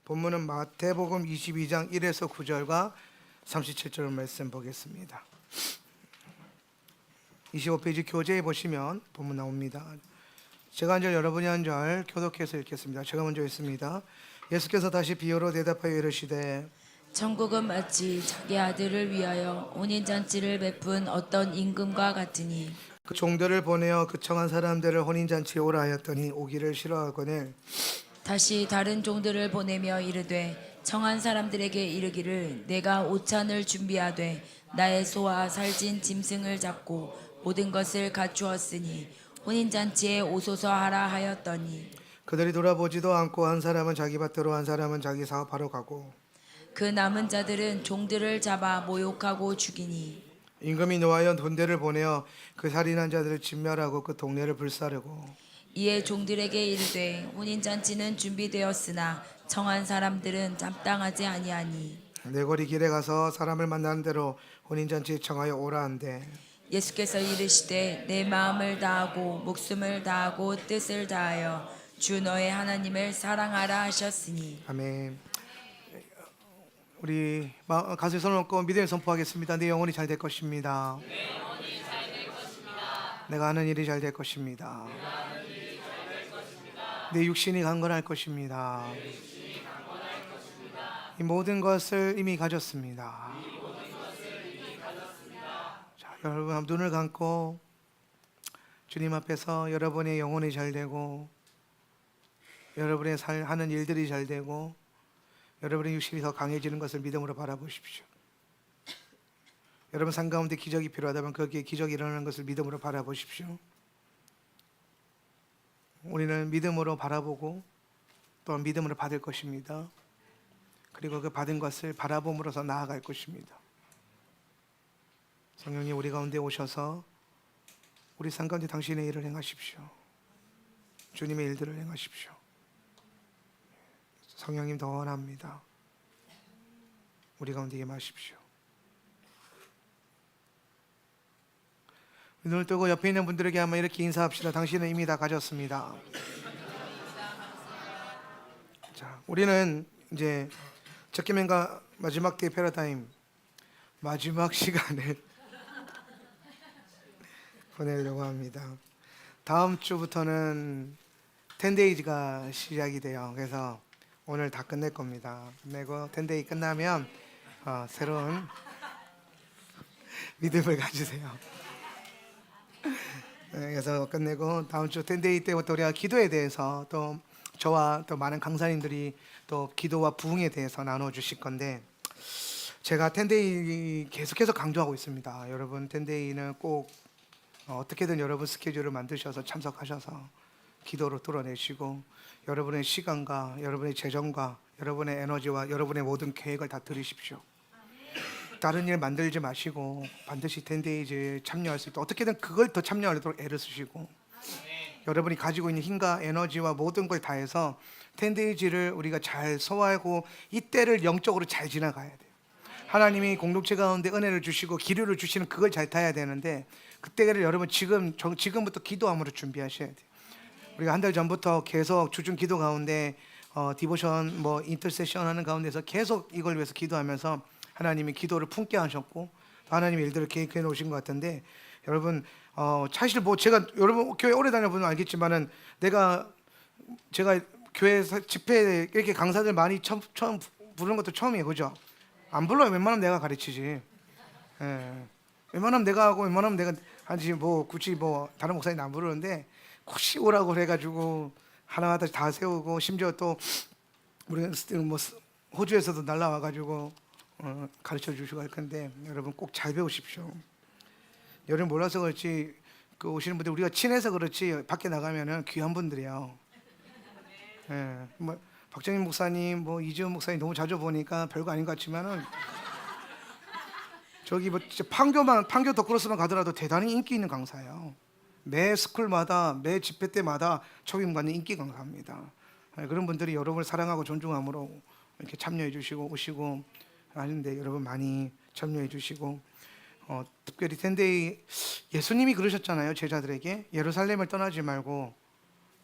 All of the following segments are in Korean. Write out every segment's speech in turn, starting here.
본문은 마태복음 22장 1에서 9절과 37절 말씀 보겠습니다. 25페이지 교재에 보시면 본문 나옵니다. 제가 한 절 여러분이 한 절 교독해서 읽겠습니다. 제가 먼저 읽습니다. 예수께서 다시 비유로 대답하여 이르시되 천국은 마치 자기 아들을 위하여 혼인잔치를 베푼 어떤 임금과 같으니 그 종들을 보내어 그 청한 사람들을 혼인잔치에 오라 하였더니 오기를 싫어하거늘 다시 다른 종들을 보내며 이르되 청한 사람들에게 이르기를 내가 오찬을 준비하되 나의 소와 살찐 짐승을 잡고 모든 것을 갖추었으니 혼인잔치에 오소서 하라 하였더니 그들이 돌아보지도 않고 한 사람은 자기 밭으로 한 사람은 자기 사업하러 가고 그 남은 자들은 종들을 잡아 모욕하고 죽이니 임금이 노하여 돈대를 보내어 그 살인한 자들을 진멸하고 그 동네를 불사르고 이에 종들에게 이르되 혼인잔치는 준비되었으나 청한 사람들은 잡당하지 아니하니 내거리 길에 가서 사람을 만나는 대로 혼인잔치에 청하여 오라 한대 예수께서 이르시되 내 마음을 다하고 목숨을 다하고 뜻을 다하여 주 너의 하나님을 사랑하라 하셨으니 아멘. 우리 가슴에 손을 얹고 믿음을 선포하겠습니다. 내 영혼이 잘 될 것입니다. 내가 하는 일이 잘 될 것입니다. 내 육신이 강건할 것입니다. 이 모든 것을 이미 가졌습니다. 자, 여러분 눈을 감고 주님 앞에서 여러분의 영혼이 잘 되고 여러분의 하는 일들이 잘 되고 여러분의 육신이 더 강해지는 것을 믿음으로 바라보십시오. 여러분 삶 가운데 기적이 필요하다면 거기에 기적이 일어나는 것을 믿음으로 바라보십시오. 우리는 믿음으로 바라보고 또 믿음으로 받을 것입니다. 그리고 그 받은 것을 바라봄으로써 나아갈 것입니다. 성령님 우리 가운데 오셔서 우리 삶 가운데 당신의 일을 행하십시오. 주님의 일들을 행하십시오. 성령님 더 원합니다. 우리 가운데 임하십시오. 눈을 뜨고 옆에 있는 분들에게 한번 이렇게 인사합시다. 당신은 이미 다 가졌습니다. 자, 우리는 이제 적기맨과 마지막 데이 패러다임 마지막 시간을 보내려고 합니다. 다음 주부터는 10데이즈가 시작이 돼요. 그래서 오늘 다 끝낼 겁니다. 끝내고 10데이 끝나면 새로운 믿음을 가지세요. 그래서 끝내고 다음 주 10데이 때부터 우리가 기도에 대해서 또 저와 또 많은 강사님들이 또 기도와 부흥에 대해서 나눠주실 건데 제가 10데이 계속해서 강조하고 있습니다. 여러분 10데이는 꼭 어떻게든 여러분 스케줄을 만드셔서 참석하셔서 기도로 뚫어내시고 여러분의 시간과 여러분의 재정과 여러분의 에너지와 여러분의 모든 계획을 다 들이십시오. 다른 일 만들지 마시고 반드시 10데이즈에 참여할 수 있도록 어떻게든 그걸 더 참여하도록 애를 쓰시고 여러분이 가지고 있는 힘과 에너지와 모든 걸 다해서 10데이즈를 우리가 잘 소화하고 이때를 영적으로 잘 지나가야 돼요. 하나님이 공동체 가운데 은혜를 주시고 기류를 주시는 그걸 잘 타야 되는데 그때를 여러분 지금부터 기도함으로 준비하셔야 돼요. 우리가 한 달 전부터 계속 주중 기도 가운데 디보션 인터세션 하는 가운데서 계속 이걸 위해서 기도하면서 하나님이 기도를 품게 하셨고 하나님의 일들을 계획해 놓으신 것 같은데 여러분 사실 제가 여러분 교회 오래 다녀보면 알겠지만은 제가 교회에서 집회에 이렇게 강사들 많이 처음 부르는 것도 처음이에요. 그죠? 안 불러요. 웬만하면 내가 가르치지. 웬만하면 내가 하고 웬만하면 내가 하지 굳이 다른 목사님 안 부르는데 혹시 오라고 그래가지고 하나하나 다 세우고 심지어 또 우리 호주에서도 날라와가지고 가르쳐 주시고 할 건데 여러분 꼭 잘 배우십시오. 여러분 몰라서 그렇지 그 오시는 분들 우리가 친해서 그렇지 밖에 나가면은 귀한 분들이에요. 박정희 목사님 이지훈 목사님 너무 자주 보니까 별거 아닌 것 같지만은 저기 진짜 판교 덕크로스만 가더라도 대단히 인기 있는 강사예요. 매 스쿨마다 매 집회 때마다 초임받는 인기 강사입니다. 그런 분들이 여러분을 사랑하고 존중함으로 이렇게 참여해 주시고 오시고 하는데 여러분 많이 참여해 주시고 특별히 10데이 예수님이 그러셨잖아요. 제자들에게 예루살렘을 떠나지 말고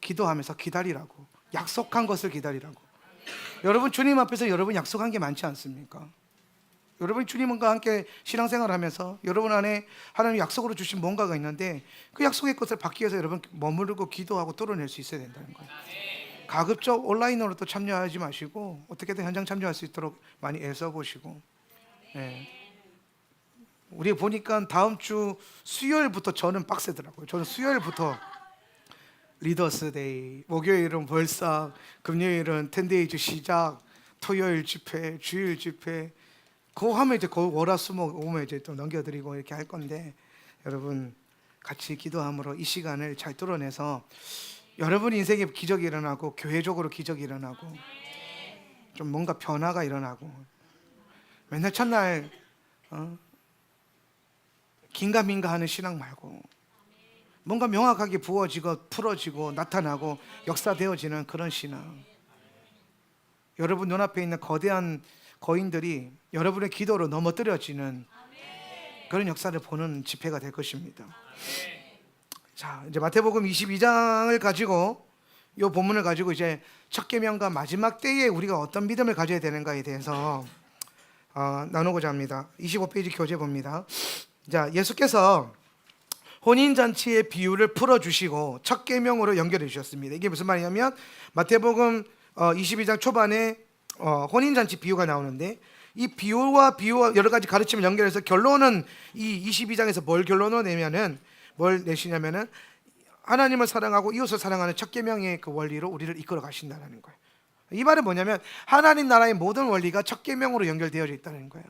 기도하면서 기다리라고 약속한 것을 기다리라고 여러분 주님 앞에서 여러분 약속한 게 많지 않습니까? 여러분이 주님과 함께 신앙생활하면서 여러분 안에 하나님 약속으로 주신 뭔가가 있는데 그 약속의 것을 받기 위해서 여러분 머무르고 기도하고 뚫어낼 수 있어야 된다는 거예요. 가급적 온라인으로 또 참여하지 마시고 어떻게든 현장 참여할 수 있도록 많이 애써 보시고. 예. 우리 보니까 다음 주 수요일부터 저는 빡세더라고요. 저는 수요일부터 리더스데이, 목요일은 벌써, 금요일은 텐데이즈 시작, 토요일 집회, 주일 집회. 그거 하면 이제 그 월화수목 오면 이제 또 넘겨드리고 이렇게 할 건데 여러분 같이 기도함으로 이 시간을 잘 뚫어내서 여러분 인생에 기적이 일어나고 교회적으로 기적이 일어나고 좀 뭔가 변화가 일어나고 맨날 첫날 긴가민가 하는 신앙 말고 뭔가 명확하게 부어지고 풀어지고 나타나고 역사되어지는 그런 신앙. 여러분 눈앞에 있는 거대한 거인들이 여러분의 기도로 넘어뜨려지는 그런 역사를 보는 집회가 될 것입니다. 자, 이제 마태복음 22장을 가지고 이 본문을 가지고 이제 첫 계명과 마지막 때에 우리가 어떤 믿음을 가져야 되는가에 대해서 나누고자 합니다. 25페이지 교재 봅니다. 자, 예수께서 혼인잔치의 비유를 풀어주시고 첫 계명으로 연결해 주셨습니다. 이게 무슨 말이냐면 마태복음 22장 초반에 혼인잔치 비유가 나오는데 이 비유와 여러 가지 가르침을 연결해서 결론은 이 22장에서 뭘 결론을 내면은 뭘 내시냐면은 하나님을 사랑하고 이웃을 사랑하는 첫 계명의 그 원리로 우리를 이끌어 가신다는 거예요. 이 말은 뭐냐면 하나님 나라의 모든 원리가 첫 계명으로 연결되어져 있다는 거예요.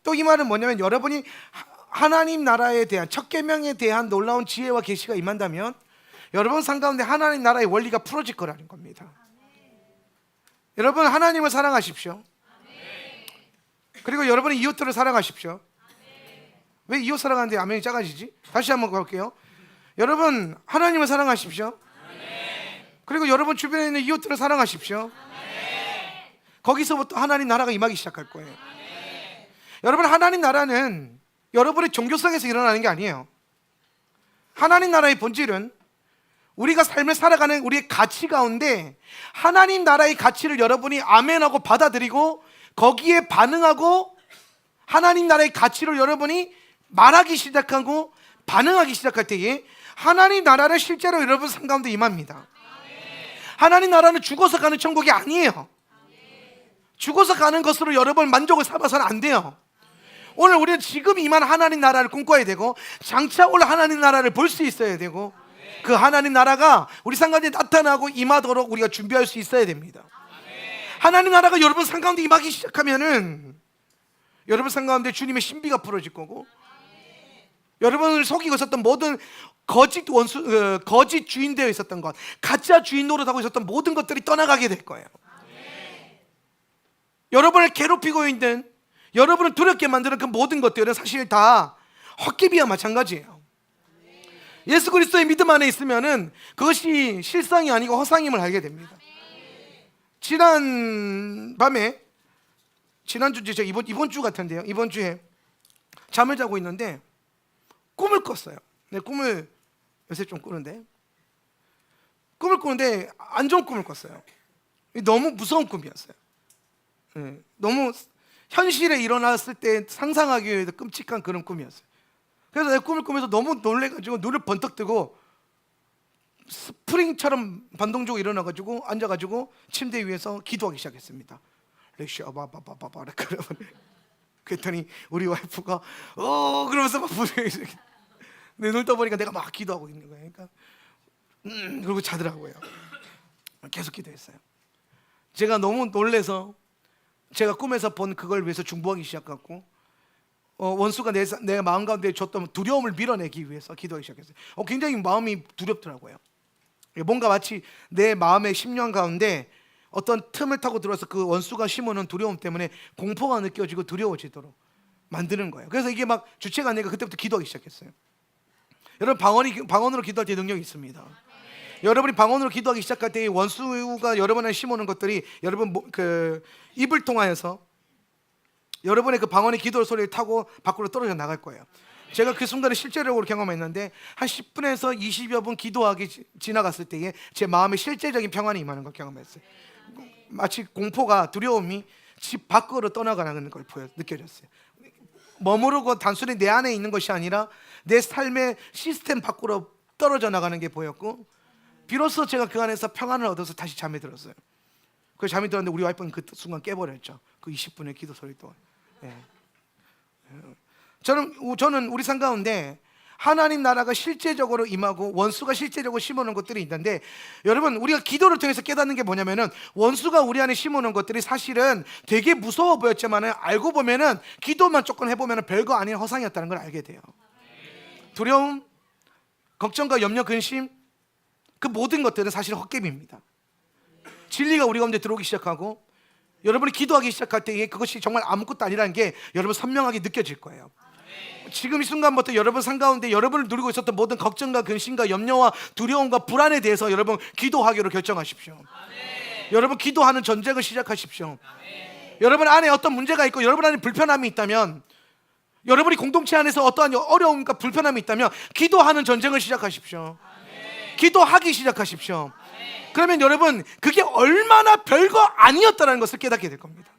또 이 말은 뭐냐면 여러분이 하나님 나라에 대한 첫 계명에 대한 놀라운 지혜와 계시가 임한다면 여러분 삶 가운데 하나님 나라의 원리가 풀어질 거라는 겁니다. 여러분 하나님을 사랑하십시오. 그리고 여러분의 이웃들을 사랑하십시오. 왜 이웃 사랑하는데 아멘이 작아지지? 다시 한번 볼게요. 여러분 하나님을 사랑하십시오. 그리고 여러분 주변에 있는 이웃들을 사랑하십시오. 거기서부터 하나님 나라가 임하기 시작할 거예요. 여러분 하나님 나라는 여러분의 종교성에서 일어나는 게 아니에요. 하나님 나라의 본질은 우리가 삶을 살아가는 우리의 가치 가운데 하나님 나라의 가치를 여러분이 아멘하고 받아들이고 거기에 반응하고 하나님 나라의 가치를 여러분이 말하기 시작하고 반응하기 시작할 때에 하나님 나라는 실제로 여러분 삶 가운데 임합니다. 하나님 나라는 죽어서 가는 천국이 아니에요. 죽어서 가는 것으로 여러분 만족을 삼아서는 안 돼요. 오늘 우리는 지금 임한 하나님 나라를 꿈꿔야 되고 장차 올 하나님 나라를 볼 수 있어야 되고 그 하나님 나라가 우리 삶 가운데 나타나고 임하도록 우리가 준비할 수 있어야 됩니다. 하나님 나라가 여러분 삶 가운데 임하기 시작하면은 여러분 삶 가운데 주님의 신비가 풀어질 거고 여러분을 속이고 있었던 모든 거짓 주인 되어 있었던 것, 가짜 주인 노릇하고 있었던 모든 것들이 떠나가게 될 거예요. 여러분을 괴롭히고 있는 여러분을 두렵게 만드는 그 모든 것들은 사실 다 헛기비와 마찬가지예요. 예수 그리스도의 믿음 안에 있으면은 그것이 실상이 아니고 허상임을 알게 됩니다. 지난주 제가 이번 주 같은데요. 이번 주에 잠을 자고 있는데 꿈을 꿨어요. 내 꿈을 요새 좀 꾸는데 안 좋은 꿈을 꿨어요. 너무 무서운 꿈이었어요. 너무 현실에 일어났을 때 상상하기에도 끔찍한 그런 꿈이었어요. 그래서 내 꿈을 꾸면서 너무 놀래가지고 눈을 번쩍 뜨고 스프링처럼 반동적으로 일어나가지고 앉아가지고 침대 위에서 기도하기 시작했습니다. 그랬더니 우리 와이프가 그러면서 막 내 눈 떠보니까 내가 막 기도하고 있는 거예요. 그러니까 그리고 자더라고요. 계속 기도했어요. 제가 너무 놀래서 제가 꿈에서 본 그걸 위해서 중보하기 시작했고 원수가 내 마음 가운데 줬던 두려움을 밀어내기 위해서 기도하기 시작했어요. 굉장히 마음이 두렵더라고요. 뭔가 마치 내 마음의 심령 가운데 어떤 틈을 타고 들어와서 그 원수가 심어놓은 두려움 때문에 공포가 느껴지고 두려워지도록 만드는 거예요. 그래서 이게 막 주체가 안 되니까 그때부터 기도하기 시작했어요. 여러분 방언으로 기도할 때 능력이 있습니다. 여러분이 방언으로 기도하기 시작할 때 원수가 여러분한테 심어놓은 것들이 여러분 그 입을 통하여서 여러분의 그 방언의 기도 소리를 타고 밖으로 떨어져 나갈 거예요. 제가 그 순간에 실제적으로 경험했는데 한 10분에서 20여 분 기도하기 지나갔을 때에 제 마음에 실제적인 평안이 임하는 걸 경험했어요. 마치 공포가 두려움이 집 밖으로 떠나가는 걸 느껴졌어요. 머무르고 단순히 내 안에 있는 것이 아니라 내 삶의 시스템 밖으로 떨어져 나가는 게 보였고, 비로소 제가 그 안에서 평안을 얻어서 다시 잠에 들었어요. 그 잠이 들었는데 우리 와이프는 그 순간 깨버렸죠. 그 20분의 기도 소리 동안. 예. 저는 우리 삶 가운데 하나님 나라가 실제적으로 임하고 원수가 실제적으로 심어놓은 것들이 있는데, 여러분 우리가 기도를 통해서 깨닫는 게 뭐냐면은 원수가 우리 안에 심어놓은 것들이 사실은 되게 무서워 보였지만 알고 보면은 기도만 조금 해보면은 별거 아닌 허상이었다는 걸 알게 돼요. 두려움, 걱정과 염려, 근심, 그 모든 것들은 사실 헛개비입니다. 진리가 우리 가운데 들어오기 시작하고 여러분이 기도하기 시작할 때 그것이 정말 아무것도 아니라는 게 여러분 선명하게 느껴질 거예요. 지금 이 순간부터 여러분 삶 가운데 여러분을 누리고 있었던 모든 걱정과 근심과 염려와 두려움과 불안에 대해서 여러분 기도하기로 결정하십시오. 여러분 기도하는 전쟁을 시작하십시오. 여러분 안에 어떤 문제가 있고 여러분 안에 불편함이 있다면, 여러분이 공동체 안에서 어떠한 어려움과 불편함이 있다면 기도하는 전쟁을 시작하십시오. 기도하기 시작하십시오. 그러면 여러분 그게 얼마나 별거 아니었다는 것을 깨닫게 될 겁니다.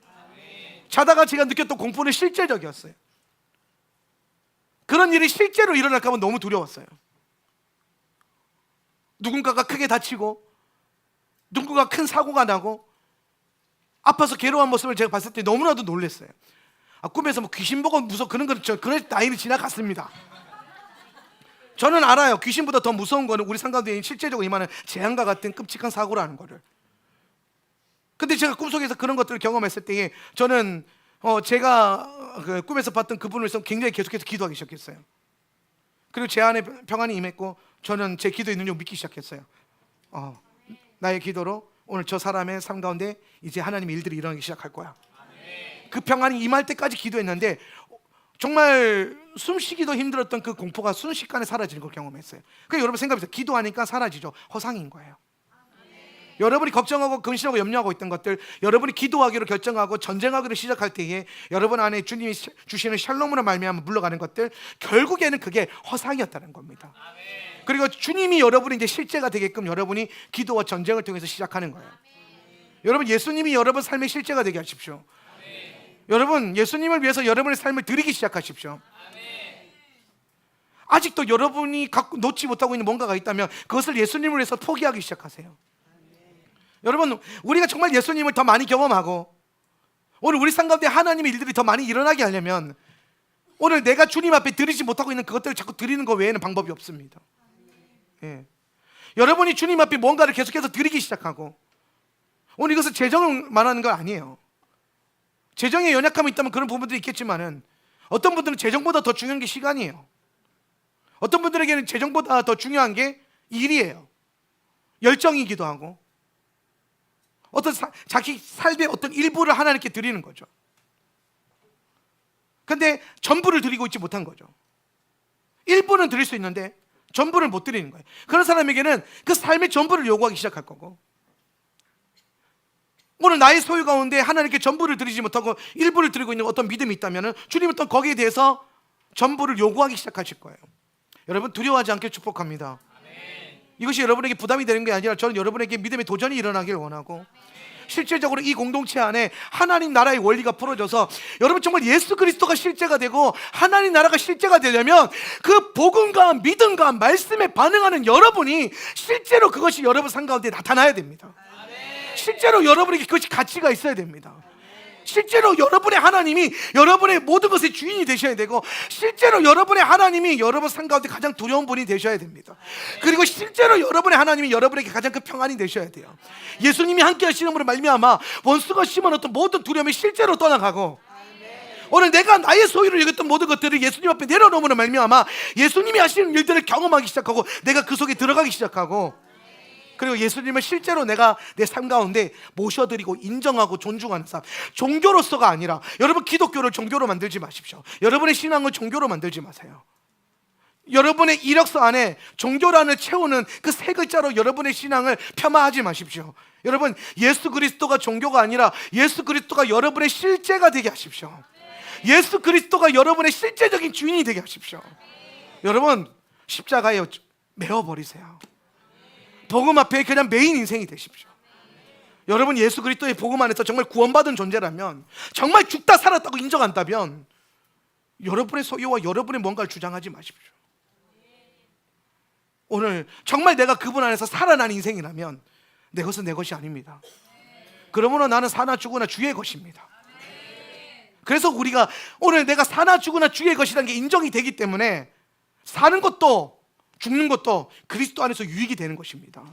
자다가 제가 느꼈던 공포는 실제적이었어요. 그런 일이 실제로 일어날까 봐 너무 두려웠어요. 누군가가 크게 다치고 누군가가 큰 사고가 나고 아파서 괴로운 모습을 제가 봤을 때 너무나도 놀랐어요. 꿈에서 뭐 귀신 보고 무서워 그런 나이는 지나갔습니다. 저는 알아요. 귀신보다 더 무서운 거는 우리 삶 가운데 실제적으로 임하는 재앙과 같은 끔찍한 사고라는 거를. 근데 제가 꿈속에서 그런 것들을 경험했을 때에 저는 제가 그 꿈에서 봤던 그분을 위해서 굉장히 계속해서 기도하기 시작했어요. 그리고 제 안에 평안이 임했고 저는 제 기도의 능력을 믿기 시작했어요. 나의 기도로 오늘 저 사람의 삶 가운데 이제 하나님의 일들이 일어나기 시작할 거야. 그 평안이 임할 때까지 기도했는데 정말 숨쉬기도 힘들었던 그 공포가 순식간에 사라지는 걸 경험했어요. 그러니까 여러분 생각해보세요. 기도하니까 사라지죠. 허상인 거예요. 여러분이 걱정하고 근심하고 염려하고 있던 것들, 여러분이 기도하기로 결정하고 전쟁하기로 시작할 때에 여러분 안에 주님이 주시는 샬롬으로 말미암아 물러가는 것들, 결국에는 그게 허상이었다는 겁니다. 그리고 주님이 여러분이 이제 실제가 되게끔 여러분이 기도와 전쟁을 통해서 시작하는 거예요. 여러분 예수님이 여러분 삶의 실제가 되게 하십시오. 여러분 예수님을 위해서 여러분의 삶을 드리기 시작하십시오. 아직도 여러분이 놓지 못하고 있는 뭔가가 있다면 그것을 예수님을 위해서 포기하기 시작하세요. 여러분 우리가 정말 예수님을 더 많이 경험하고 오늘 우리 삶 가운데 하나님의 일들이 더 많이 일어나게 하려면 오늘 내가 주님 앞에 드리지 못하고 있는 그것들을 자꾸 드리는 것 외에는 방법이 없습니다. 여러분이 주님 앞에 뭔가를 계속해서 드리기 시작하고, 오늘 이것은 재정을 말하는 건 아니에요. 재정에 연약함이 있다면 그런 부분들이 있겠지만은 어떤 분들은 재정보다 더 중요한 게 시간이에요. 어떤 분들에게는 재정보다 더 중요한 게 일이에요. 열정이기도 하고 어떤 자기 삶의 어떤 일부를 하나님께 드리는 거죠. 근데 전부를 드리고 있지 못한 거죠. 일부는 드릴 수 있는데 전부를 못 드리는 거예요. 그런 사람에게는 그 삶의 전부를 요구하기 시작할 거고, 오늘 나의 소유 가운데 하나님께 전부를 드리지 못하고 일부를 드리고 있는 어떤 믿음이 있다면 주님은 또 거기에 대해서 전부를 요구하기 시작하실 거예요. 여러분 두려워하지 않게 축복합니다. 이것이 여러분에게 부담이 되는 게 아니라 저는 여러분에게 믿음의 도전이 일어나길 원하고, 실질적으로 이 공동체 안에 하나님 나라의 원리가 풀어져서 여러분 정말 예수 그리스도가 실제가 되고 하나님 나라가 실제가 되려면 그 복음과 믿음과 말씀에 반응하는 여러분이 실제로 그것이 여러분 삶 가운데 나타나야 됩니다. 실제로 여러분에게 그것이 가치가 있어야 됩니다. 실제로 여러분의 하나님이 여러분의 모든 것의 주인이 되셔야 되고, 실제로 여러분의 하나님이 여러분 삶 가운데 가장 두려운 분이 되셔야 됩니다. 그리고 실제로 여러분의 하나님이 여러분에게 가장 큰 평안이 되셔야 돼요. 예수님이 함께 하시는으로 말미암아 원수가 심어놓던 모든 두려움이 실제로 떠나가고, 오늘 내가 나의 소유를 여겼던 모든 것들을 예수님 앞에 내려놓음으로 말미암아 예수님이 하시는 일들을 경험하기 시작하고 내가 그 속에 들어가기 시작하고, 그리고 예수님을 실제로 내가 내 삶 가운데 모셔드리고 인정하고 존중하는 삶, 종교로서가 아니라, 여러분 기독교를 종교로 만들지 마십시오. 여러분의 신앙을 종교로 만들지 마세요. 여러분의 이력서 안에 종교란을 채우는 그 세 글자로 여러분의 신앙을 폄하하지 마십시오. 여러분 예수 그리스도가 종교가 아니라 예수 그리스도가 여러분의 실제가 되게 하십시오. 예수 그리스도가 여러분의 실제적인 주인이 되게 하십시오. 여러분 십자가에 메어버리세요. 복음 앞에 그냥 메인 인생이 되십시오. 여러분 예수 그리스도의 복음 안에서 정말 구원받은 존재라면, 정말 죽다 살았다고 인정한다면 여러분의 소유와 여러분의 뭔가를 주장하지 마십시오. 오늘 정말 내가 그분 안에서 살아난 인생이라면 내 것은 내 것이 아닙니다. 그러므로 나는 사나 죽으나 주의 것입니다. 그래서 우리가 오늘 내가 사나 죽으나 주의 것이라는 게 인정이 되기 때문에 사는 것도 죽는 것도 그리스도 안에서 유익이 되는 것입니다.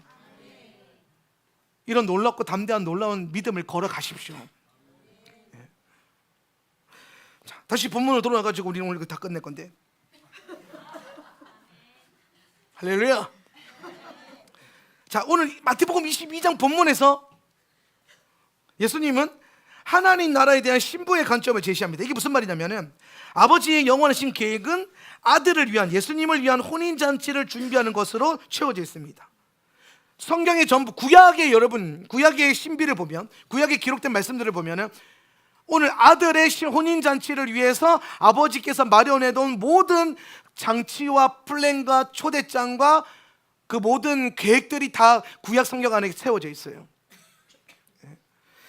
이런 놀랍고 담대한 놀라운 믿음을 걸어가십시오. 자, 다시 본문으로 돌아가지고 우리는 오늘 다 끝낼 건데, 할렐루야. 자, 오늘 마태복음 22장 본문에서 예수님은 하나님 나라에 대한 신부의 관점을 제시합니다. 이게 무슨 말이냐면은, 아버지의 영원하신 계획은 아들을 위한, 예수님을 위한 혼인잔치를 준비하는 것으로 채워져 있습니다. 성경의 전부, 구약의 여러분, 구약의 신비를 보면, 구약에 기록된 말씀들을 보면은 오늘 아들의 혼인잔치를 위해서 아버지께서 마련해 놓은 모든 장치와 플랜과 초대장과 그 모든 계획들이 다 구약 성경 안에 세워져 있어요.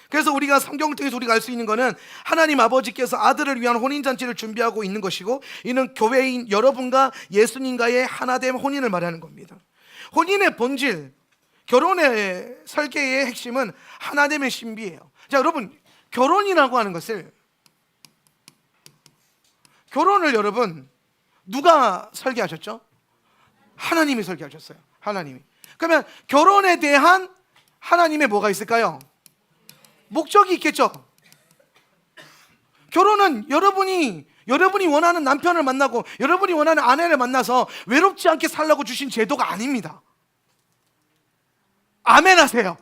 그래서 우리가 성경을 통해서 우리가 알 수 있는 것은 하나님 아버지께서 아들을 위한 혼인잔치를 준비하고 있는 것이고, 이는 교회인 여러분과 예수님과의 하나됨 혼인을 말하는 겁니다. 혼인의 본질, 결혼의 설계의 핵심은 하나됨의 신비예요. 자, 여러분, 결혼이라고 하는 것을, 결혼을 여러분 누가 설계하셨죠? 하나님이 설계하셨어요. 하나님이. 그러면 결혼에 대한 하나님의 뭐가 있을까요? 목적이 있겠죠. 결혼은 여러분이 원하는 남편을 만나고 여러분이 원하는 아내를 만나서 외롭지 않게 살라고 주신 제도가 아닙니다. 아멘 하세요.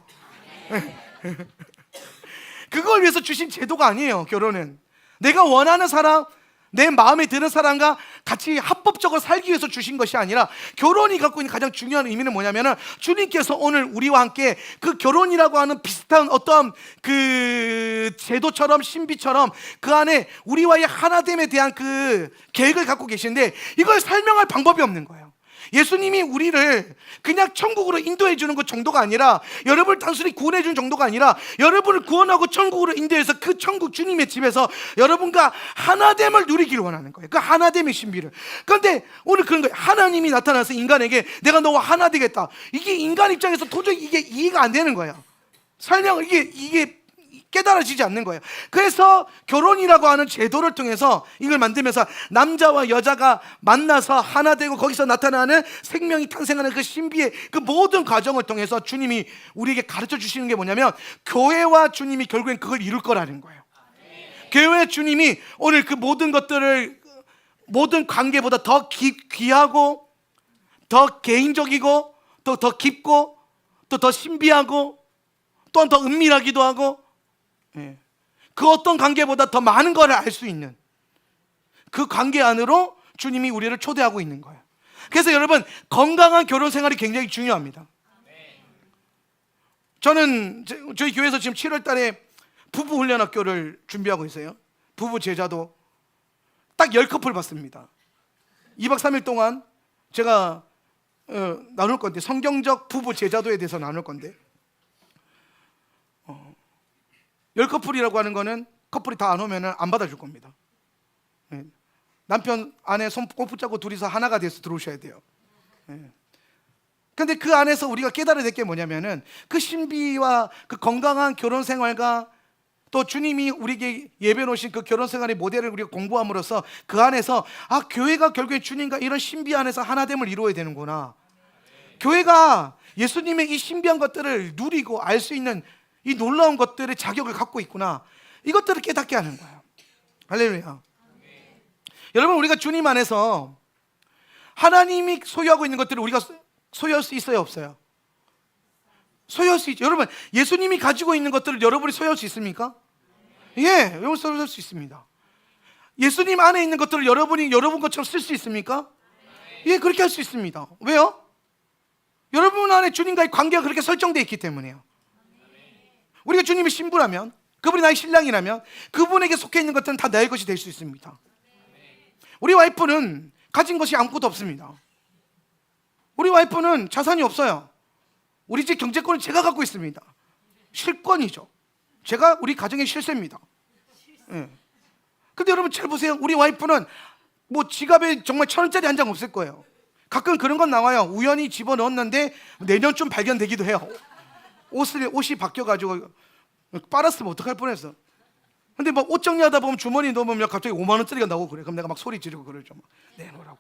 그걸 위해서 주신 제도가 아니에요. 결혼은 내가 원하는 사람, 내 마음에 드는 사람과 같이 합법적으로 살기 위해서 주신 것이 아니라, 결혼이 갖고 있는 가장 중요한 의미는 뭐냐면은, 주님께서 오늘 우리와 함께 그 결혼이라고 하는 비슷한 어떤 그 제도처럼 신비처럼 그 안에 우리와의 하나됨에 대한 그 계획을 갖고 계신데, 이걸 설명할 방법이 없는 거예요. 예수님이 우리를 그냥 천국으로 인도해 주는 것 정도가 아니라, 여러분을 단순히 구원해 주는 정도가 아니라, 여러분을 구원하고 천국으로 인도해서 그 천국 주님의 집에서 여러분과 하나됨을 누리기를 원하는 거예요. 그 하나됨의 신비를. 그런데 오늘 그런 거예요. 하나님이 나타나서 인간에게 내가 너와 하나 되겠다. 이게 인간 입장에서 도저히 이게 이해가 안 되는 거예요. 설명을 이게 깨달아지지 않는 거예요. 그래서 결혼이라고 하는 제도를 통해서 이걸 만들면서 남자와 여자가 만나서 하나 되고 거기서 나타나는 생명이 탄생하는 그 신비의 그 모든 과정을 통해서 주님이 우리에게 가르쳐 주시는 게 뭐냐면, 교회와 주님이 결국엔 그걸 이룰 거라는 거예요. 교회와 주님이 오늘 그 모든 것들을, 모든 관계보다 더 귀하고 더 개인적이고 또 더 깊고 또 더 신비하고 또한 더 은밀하기도 하고, 그 어떤 관계보다 더 많은 것을 알 수 있는 그 관계 안으로 주님이 우리를 초대하고 있는 거예요. 그래서 여러분, 건강한 결혼 생활이 굉장히 중요합니다. 저는 저희 교회에서 지금 7월 달에 부부 훈련 학교를 준비하고 있어요. 부부 제자도 딱 10커플 받습니다. 2박 3일 동안 제가 나눌 건데, 성경적 부부 제자도에 대해서 나눌 건데, 10커플이라고 하는 거는 커플이 다 안 오면 안 받아줄 겁니다. 남편 아내 손 꼭 붙잡고 둘이서 하나가 돼서 들어오셔야 돼요. 근데 그 안에서 우리가 깨달아야 될 게 뭐냐면은, 그 신비와 그 건강한 결혼 생활과 또 주님이 우리에게 예배 놓으신 그 결혼 생활의 모델을 우리가 공부함으로써 그 안에서, 아, 교회가 결국에 주님과 이런 신비 안에서 하나됨을 이루어야 되는구나. 교회가 예수님의 이 신비한 것들을 누리고 알 수 있는 이 놀라운 것들의 자격을 갖고 있구나. 이것들을 깨닫게 하는 거예요. 할렐루야. 여러분, 우리가 주님 안에서 하나님이 소유하고 있는 것들을 우리가 소유할 수 있어요, 없어요? 소유할 수 있죠. 여러분, 예수님이 가지고 있는 것들을 여러분이 소유할 수 있습니까? 예, 여러분 소유할 수 있습니다. 예수님 안에 있는 것들을 여러분이 여러분 것처럼 쓸 수 있습니까? 예, 그렇게 할 수 있습니다. 왜요? 여러분 안에 주님과의 관계가 그렇게 설정되어 있기 때문이에요. 우리가 주님의 신부라면, 그분이 나의 신랑이라면 그분에게 속해 있는 것들은 다 나의 것이 될 수 있습니다. 우리 와이프는 가진 것이 아무것도 없습니다. 우리 와이프는 자산이 없어요. 우리 집 경제권은 제가 갖고 있습니다. 실권이죠. 제가 우리 가정의 실세입니다. 예. 근데 여러분 잘 보세요. 우리 와이프는 뭐 지갑에 정말 1,000원짜리 한 장 없을 거예요. 가끔 그런 건 나와요. 우연히 집어넣었는데 내년쯤 발견되기도 해요. 옷이 바뀌어가지고 빨았으면 어떡할 뻔했어. 근데 막 옷 정리하다 보면 주머니 넣으면 갑자기 5만 원짜리가 나오고 그래. 그럼 내가 막 소리 지르고 그러죠. 막 내놓으라고.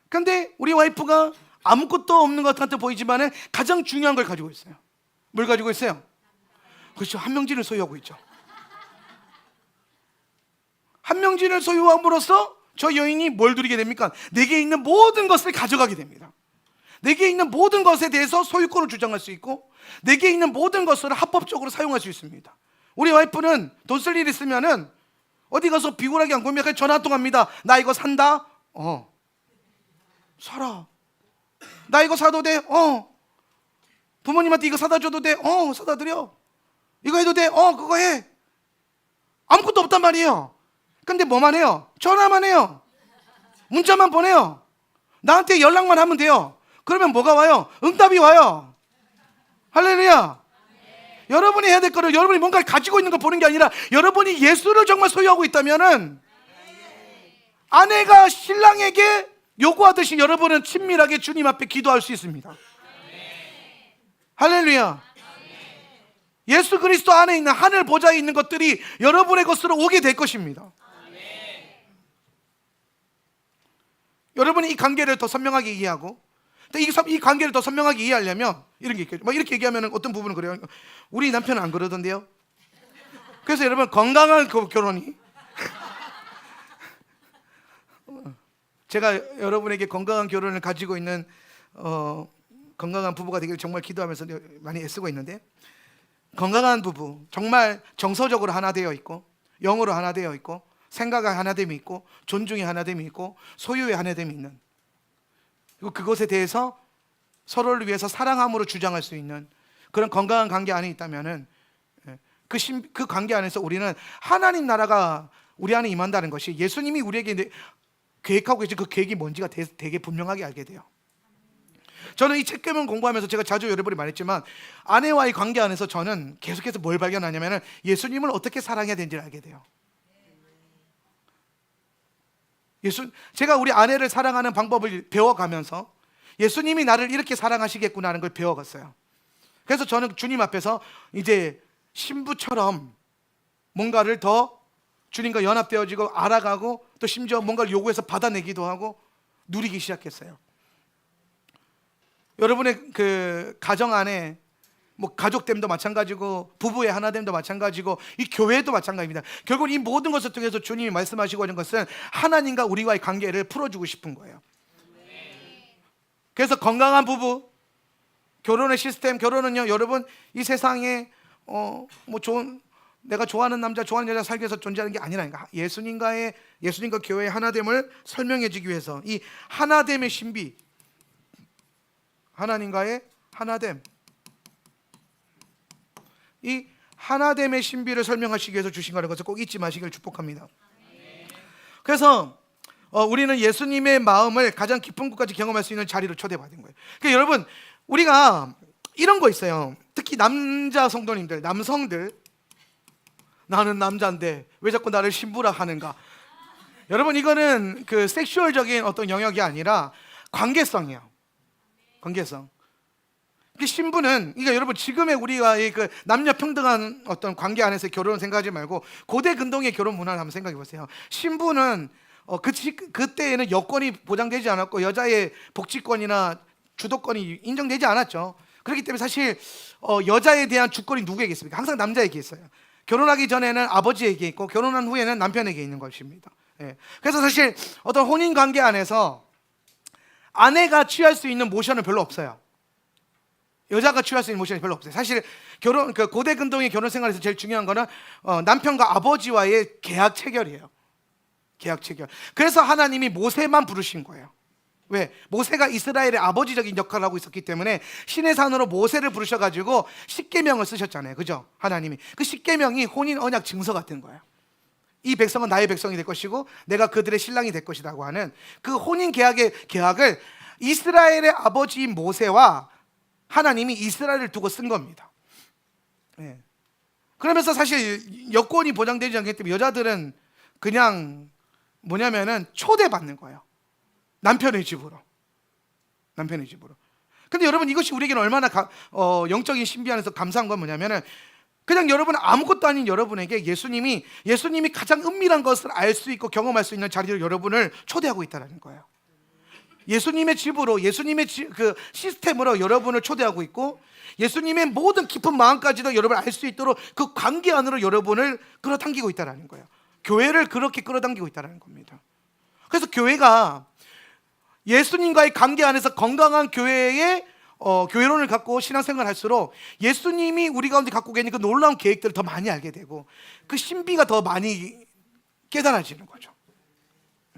근데 우리 와이프가 아무것도 없는 것 같아 보이지만은 가장 중요한 걸 가지고 있어요. 뭘 가지고 있어요? 그렇죠. 한명진을 소유하고 있죠. 한명진을 소유함으로써 저 여인이 뭘 누리게 됩니까? 내게 있는 모든 것을 가져가게 됩니다. 내게 있는 모든 것에 대해서 소유권을 주장할 수 있고 내게 있는 모든 것을 합법적으로 사용할 수 있습니다. 우리 와이프는 돈 쓸 일 있으면은 어디 가서 비굴하게 안 구우면 전화 한 통 합니다. 나 이거 산다? 사라. 나 이거 사도 돼? 부모님한테 이거 사다 줘도 돼? 사다 드려. 이거 해도 돼? 그거 해. 아무것도 없단 말이에요. 근데 뭐만 해요? 전화만 해요. 문자만 보내요. 나한테 연락만 하면 돼요. 그러면 뭐가 와요? 응답이 와요. 할렐루야. 여러분이 해야 될 거는 여러분이 뭔가를 가지고 있는 걸 보는 게 아니라 여러분이 예수를 정말 소유하고 있다면은 아내가 신랑에게 요구하듯이 여러분은 친밀하게 주님 앞에 기도할 수 있습니다. 할렐루야. 예수 그리스도 안에 있는 하늘 보좌에 있는 것들이 여러분의 것으로 오게 될 것입니다. 여러분이 이 관계를 더 선명하게 이해하고 이 관계를 더 선명하게 이해하려면 이런 게 있겠죠. 막 이렇게 얘기하면 어떤 부분은 그래요. 우리 남편은 안 그러던데요. 그래서 여러분 건강한 결혼이 제가 여러분에게 건강한 결혼을 가지고 있는 건강한 부부가 되기를 정말 기도하면서 많이 애쓰고 있는데 건강한 부부 정말 정서적으로 하나 되어 있고 영으로 하나 되어 있고 생각의 하나됨이 있고 존중의 하나됨이 있고 소유의 하나됨이 있는 그리고 그것에 대해서 서로를 위해서 사랑함으로 주장할 수 있는 그런 건강한 관계 안에 있다면은 그 관계 안에서 우리는 하나님 나라가 우리 안에 임한다는 것이 예수님이 우리에게 계획하고 계신 그 계획이 뭔지가 되게 분명하게 알게 돼요. 저는 이 책임을 공부하면서 제가 자주 여러분이 말했지만 아내와의 관계 안에서 저는 계속해서 뭘 발견하냐면 예수님을 어떻게 사랑해야 되는지를 알게 돼요. 제가 우리 아내를 사랑하는 방법을 배워가면서 예수님이 나를 이렇게 사랑하시겠구나 하는 걸 배워갔어요. 그래서 저는 주님 앞에서 이제 신부처럼 뭔가를 더 주님과 연합되어지고 알아가고 또 심지어 뭔가를 요구해서 받아내기도 하고 누리기 시작했어요. 여러분의 그 가정 안에 뭐 가족됨도 마찬가지고 부부의 하나됨도 마찬가지고 이 교회도 마찬가지입니다. 결국 이 모든 것을 통해서 주님이 말씀하시고 하는 것은 하나님과 우리와의 관계를 풀어주고 싶은 거예요. 그래서 건강한 부부, 결혼의 시스템, 결혼은요 여러분 이 세상에 뭐 좋은 내가 좋아하는 남자, 좋아하는 여자 살기 위해서 존재하는 게 아니라니까. 예수님과 교회의 하나됨을 설명해 주기 위해서 이 하나됨의 신비, 하나님과의 하나됨, 이 하나됨의 신비를 설명하시기 위해서 주신 거라는 것을 꼭 잊지 마시길 축복합니다. 그래서 우리는 예수님의 마음을 가장 깊은 곳까지 경험할 수 있는 자리로 초대받은 거예요. 그러니까 여러분 우리가 이런 거 있어요. 특히 남자 성도님들, 남성들 나는 남자인데 왜 자꾸 나를 신부라 하는가? 여러분 이거는 그 섹슈얼적인 어떤 영역이 아니라 관계성이에요. 관계성. 신부는 그러니까 여러분 지금의 우리가의 그 남녀 평등한 어떤 관계 안에서 결혼을 생각하지 말고 고대 근동의 결혼 문화를 한번 생각해 보세요. 신부는 그때에는 여권이 보장되지 않았고 여자의 복지권이나 주도권이 인정되지 않았죠. 그렇기 때문에 사실 여자에 대한 주권이 누구에게 있습니까? 항상 남자에게 있어요. 결혼하기 전에는 아버지에게 있고 결혼한 후에는 남편에게 있는 것입니다. 그래서 사실 어떤 혼인 관계 안에서 아내가 취할 수 있는 모션은 별로 없어요. 여자가 취할 수 있는 모션이 별로 없어요. 사실 그 고대 근동의 결혼 생활에서 제일 중요한 거는 남편과 아버지와의 계약 체결이에요. 계약 체결. 그래서 하나님이 모세만 부르신 거예요. 왜? 모세가 이스라엘의 아버지적인 역할을 하고 있었기 때문에 신의 산으로 모세를 부르셔가지고 십계명을 쓰셨잖아요. 그죠? 하나님이 그 십계명이 혼인 언약 증서 같은 거예요. 이 백성은 나의 백성이 될 것이고 내가 그들의 신랑이 될 것이라고 하는 그 혼인 계약을 이스라엘의 아버지인 모세와 하나님이 이스라엘을 두고 쓴 겁니다. 예. 그러면서 사실 여권이 보장되지 않기 때문에 여자들은 그냥 뭐냐면은 초대받는 거예요. 남편의 집으로. 남편의 집으로. 근데 여러분, 이것이 우리에게는 얼마나 영적인 신비 안에서 감사한 건 뭐냐면은, 그냥 여러분, 아무것도 아닌 여러분에게 예수님이 가장 은밀한 것을 알 수 있고 경험할 수 있는 자리로 여러분을 초대하고 있다는 거예요. 예수님의 집으로, 예수님의 그 시스템으로 여러분을 초대하고 있고, 예수님의 모든 깊은 마음까지도 여러분을 알 수 있도록 그 관계 안으로 여러분을 끌어당기고 있다는 거예요. 교회를 그렇게 끌어당기고 있다는 겁니다. 그래서 교회가 예수님과의 관계 안에서 건강한 교회의 교회론을 갖고 신앙생활을 할수록 예수님이 우리 가운데 갖고 계신 그 놀라운 계획들을 더 많이 알게 되고 그 신비가 더 많이 깨달아지는 거죠.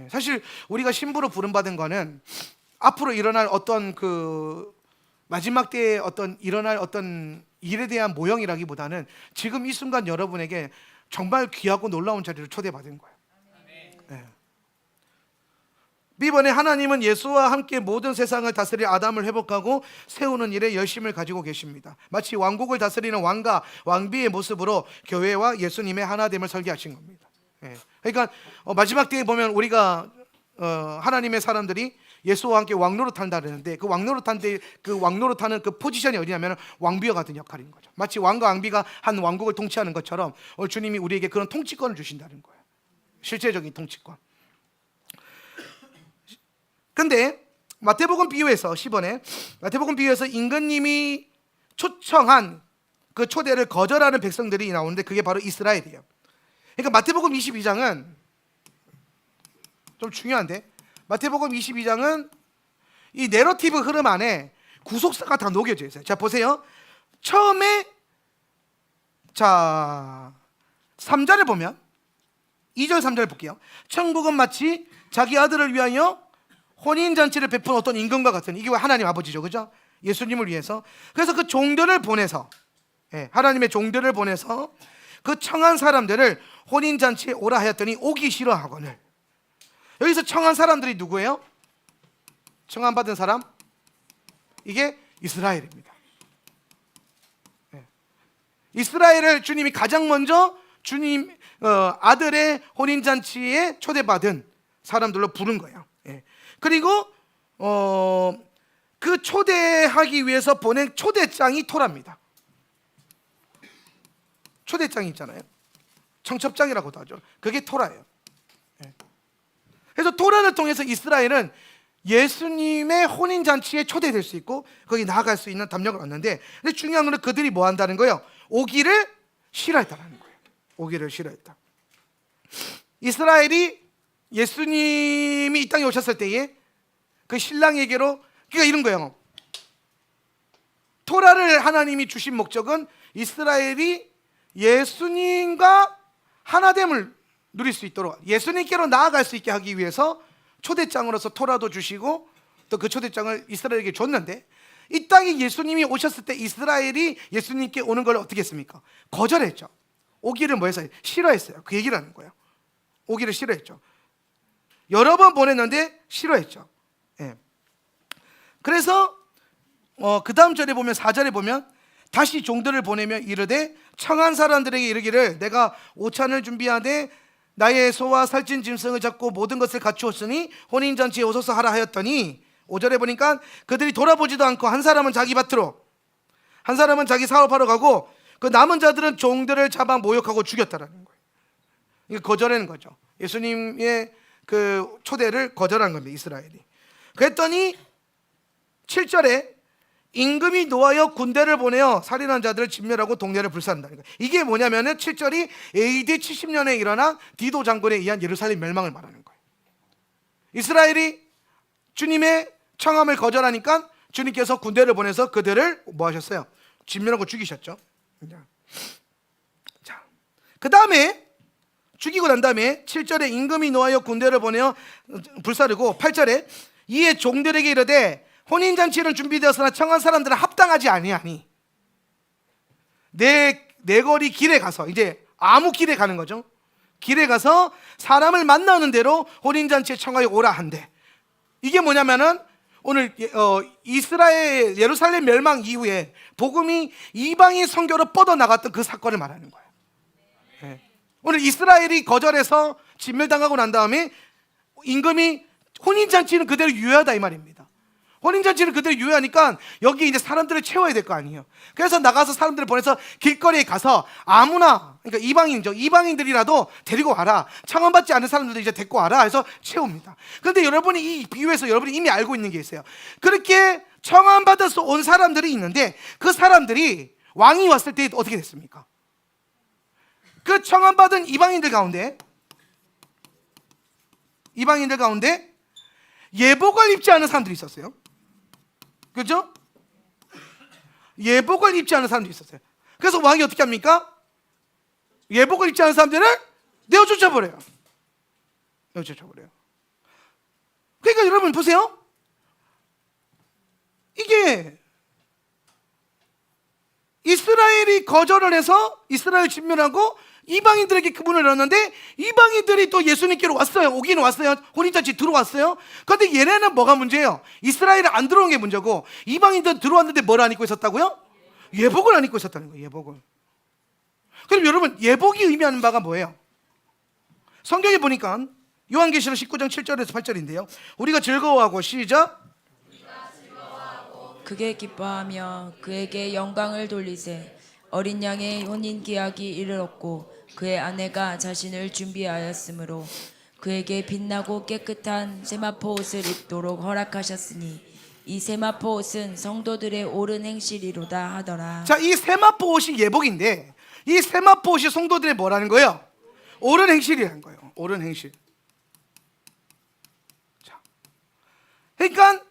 사실 우리가 신부로 부름받은 거는 앞으로 일어날 어떤 그 마지막 때에 일어날 어떤 일에 대한 모형이라기보다는 지금 이 순간 여러분에게 정말 귀하고 놀라운 자리를 초대받은 거예요. 네. 이번에 하나님은 예수와 함께 모든 세상을 다스릴 아담을 회복하고 세우는 일에 열심을 가지고 계십니다. 마치 왕국을 다스리는 왕과 왕비의 모습으로 교회와 예수님의 하나됨을 설계하신 겁니다. 그러니까 마지막 때에 보면 우리가 하나님의 사람들이 예수와 함께 왕노릇한다 그러는데, 그 왕노릇하는 그 포지션이 어디냐면 왕비와 같은 역할인 거죠. 마치 왕과 왕비가 한 왕국을 통치하는 것처럼 오늘 주님이 우리에게 그런 통치권을 주신다는 거예요. 실제적인 통치권. 근데 마태복음 비유에서 10번에 마태복음 비유에서 임금님이 초청한 그 초대를 거절하는 백성들이 나오는데 그게 바로 이스라엘이에요. 그러니까 마태복음 22장은 좀 중요한데, 마태복음 22장은 이 내러티브 흐름 안에 구속사가 다 녹여져 있어요. 자, 보세요. 처음에 3절을 보면 2절 3절 볼게요. 천국은 마치 자기 아들을 위하여 혼인잔치를 베푼 어떤 임금과 같은, 이게 하나님 아버지죠, 그죠? 예수님을 위해서. 그래서 그 종들을 보내서, 하나님의 종들을 보내서 그 청한 사람들을 혼인잔치에 오라 하였더니 오기 싫어하거늘. 여기서 청한 사람들이 누구예요? 청한 받은 사람? 이게 이스라엘입니다. 이스라엘을 주님이 가장 먼저 주님 아들의 혼인잔치에 초대받은 사람들로 부른 거예요. 그리고 그 초대하기 위해서 보낸 초대장이 토라입니다. 초대장이 있잖아요. 청첩장이라고도 하죠. 그게 토라예요. 그래서 토라를 통해서 이스라엘은 예수님의 혼인잔치에 초대될 수 있고 거기 나아갈 수 있는 담력을 얻는데, 근데 중요한 건 그들이 뭐 한다는 거예요? 오기를 싫어했다는 거예요. 오기를 싫어했다. 이스라엘이 예수님이 이 땅에 오셨을 때에 그 신랑에게로, 그러니까 이런 거예요. 토라를 하나님이 주신 목적은 이스라엘이 예수님과 하나됨을 누릴 수 있도록, 예수님께로 나아갈 수 있게 하기 위해서 초대장으로서 토라도 주시고 또 그 초대장을 이스라엘에게 줬는데, 이 땅에 예수님이 오셨을 때 이스라엘이 예수님께 오는 걸 어떻게 했습니까? 거절했죠. 오기를 뭐 했어요? 싫어했어요. 그 얘기를 하는 거예요. 오기를 싫어했죠. 여러 번 보냈는데 싫어했죠. 그래서 그 다음 절에 보면 4절에 보면 다시 종들을 보내며 이르되 청한 사람들에게 이르기를 내가 오찬을 준비하되 나의 소와 살찐 짐승을 잡고 모든 것을 갖추었으니 혼인잔치에 오소서 하라 하였더니, 5절에 보니까 그들이 돌아보지도 않고 한 사람은 자기 밭으로 한 사람은 자기 사업하러 가고 그 남은 자들은 종들을 잡아 모욕하고 죽였다라는 거예요. 이게 거절하는 거죠. 예수님의 그 초대를 거절한 겁니다, 이스라엘이. 그랬더니 7절에 임금이 노하여 군대를 보내어 살인한 자들을 진멸하고 동네를 불사른다는 거예요. 이게 뭐냐면은 7절이 AD 70년에 일어난 디도 장군에 의한 예루살렘 멸망을 말하는 거예요. 이스라엘이 주님의 청함을 거절하니까 주님께서 군대를 보내서 그들을 뭐 하셨어요? 진멸하고 죽이셨죠. 자, 그 다음에 죽이고 난 다음에 7절에 임금이 노하여 군대를 보내어 불사르고, 8절에 이에 종들에게 이르되 혼인잔치는 준비되었으나 청한 사람들은 합당하지 아니하니 내 거리 길에 가서, 이제 아무 길에 가는 거죠. 길에 가서 사람을 만나는 대로 혼인잔치에 청하여 오라 한대. 이게 뭐냐면은 오늘 이스라엘 예루살렘 멸망 이후에 복음이 이방인 선교로 뻗어나갔던 그 사건을 말하는 거예요. 네. 오늘 이스라엘이 거절해서 진멸당하고 난 다음에 임금이 혼인잔치는 그대로 유효하다 이 말입니다. 혼인잔치는 그대로 유효하니까 여기 이제 사람들을 채워야 될 거 아니에요. 그래서 나가서 사람들을 보내서 길거리에 가서 아무나, 그러니까 이방인이죠, 이방인들이라도 데리고 와라. 청원받지 않은 사람들도 이제 데리고 와라 해서 채웁니다. 그런데 여러분이 이 비유에서 여러분이 이미 알고 있는 게 있어요. 그렇게 청원받아서 온 사람들이 있는데 그 사람들이 왕이 왔을 때 어떻게 됐습니까? 그 청원받은 이방인들 가운데 예복을 입지 않은 사람들이 있었어요. 그죠? 예복을 입지 않은 사람들이 있었어요. 그래서 왕이 어떻게 합니까? 예복을 입지 않은 사람들을 내어쫓아버려요. 그러니까 여러분 보세요. 이게 이스라엘이 거절을 해서 이스라엘 진멸하고 이방인들에게 그분을 열었는데 이방인들이 또 예수님께로 왔어요. 오기는 왔어요. 혼인잔치 들어왔어요. 그런데 얘네는 뭐가 문제예요? 이스라엘은 안 들어온 게 문제고 이방인들은 들어왔는데 뭘 안 입고 있었다고요? 예복을 안 입고 있었다는 거예요. 예복을. 그럼 여러분 예복이 의미하는 바가 뭐예요? 성경에 보니까 요한계시록 19장 7절에서 8절인데요 우리가 즐거워하고 시작 크게 기뻐하며 그에게 영광을 돌리세. 어린 양의 혼인 기약이 이르렀고 그의 아내가 자신을 준비하였으므로 그에게 빛나고 깨끗한 세마포 옷을 입도록 허락하셨으니 이 세마포 옷은 성도들의 옳은 행실이로다 하더라. 자, 이 세마포 옷이 예복인데 이 세마포 옷이 성도들의 뭐라는 거예요? 옳은 행실이라는 거예요. 옳은 행실. 자, 그러니까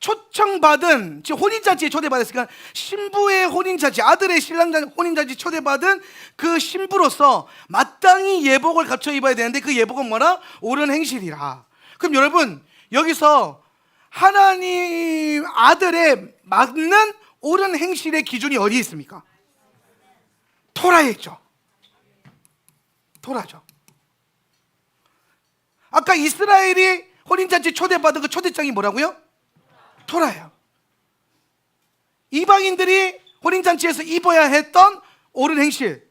초청받은, 즉 혼인잔치에 초대받았으니까 신부의 혼인잔치, 아들의 신랑 혼인잔치 초대받은 그 신부로서 마땅히 예복을 갖춰 입어야 되는데 그 예복은 뭐라? 옳은 행실이라. 그럼 여러분 여기서 하나님 아들의 맞는 옳은 행실의 기준이 어디에 있습니까? 토라에 있죠. 토라죠. 아까 이스라엘이 혼인잔치 초대받은 그 초대장이 뭐라고요? 토라예요. 이방인들이 혼인잔치에서 입어야 했던 옳은 행실,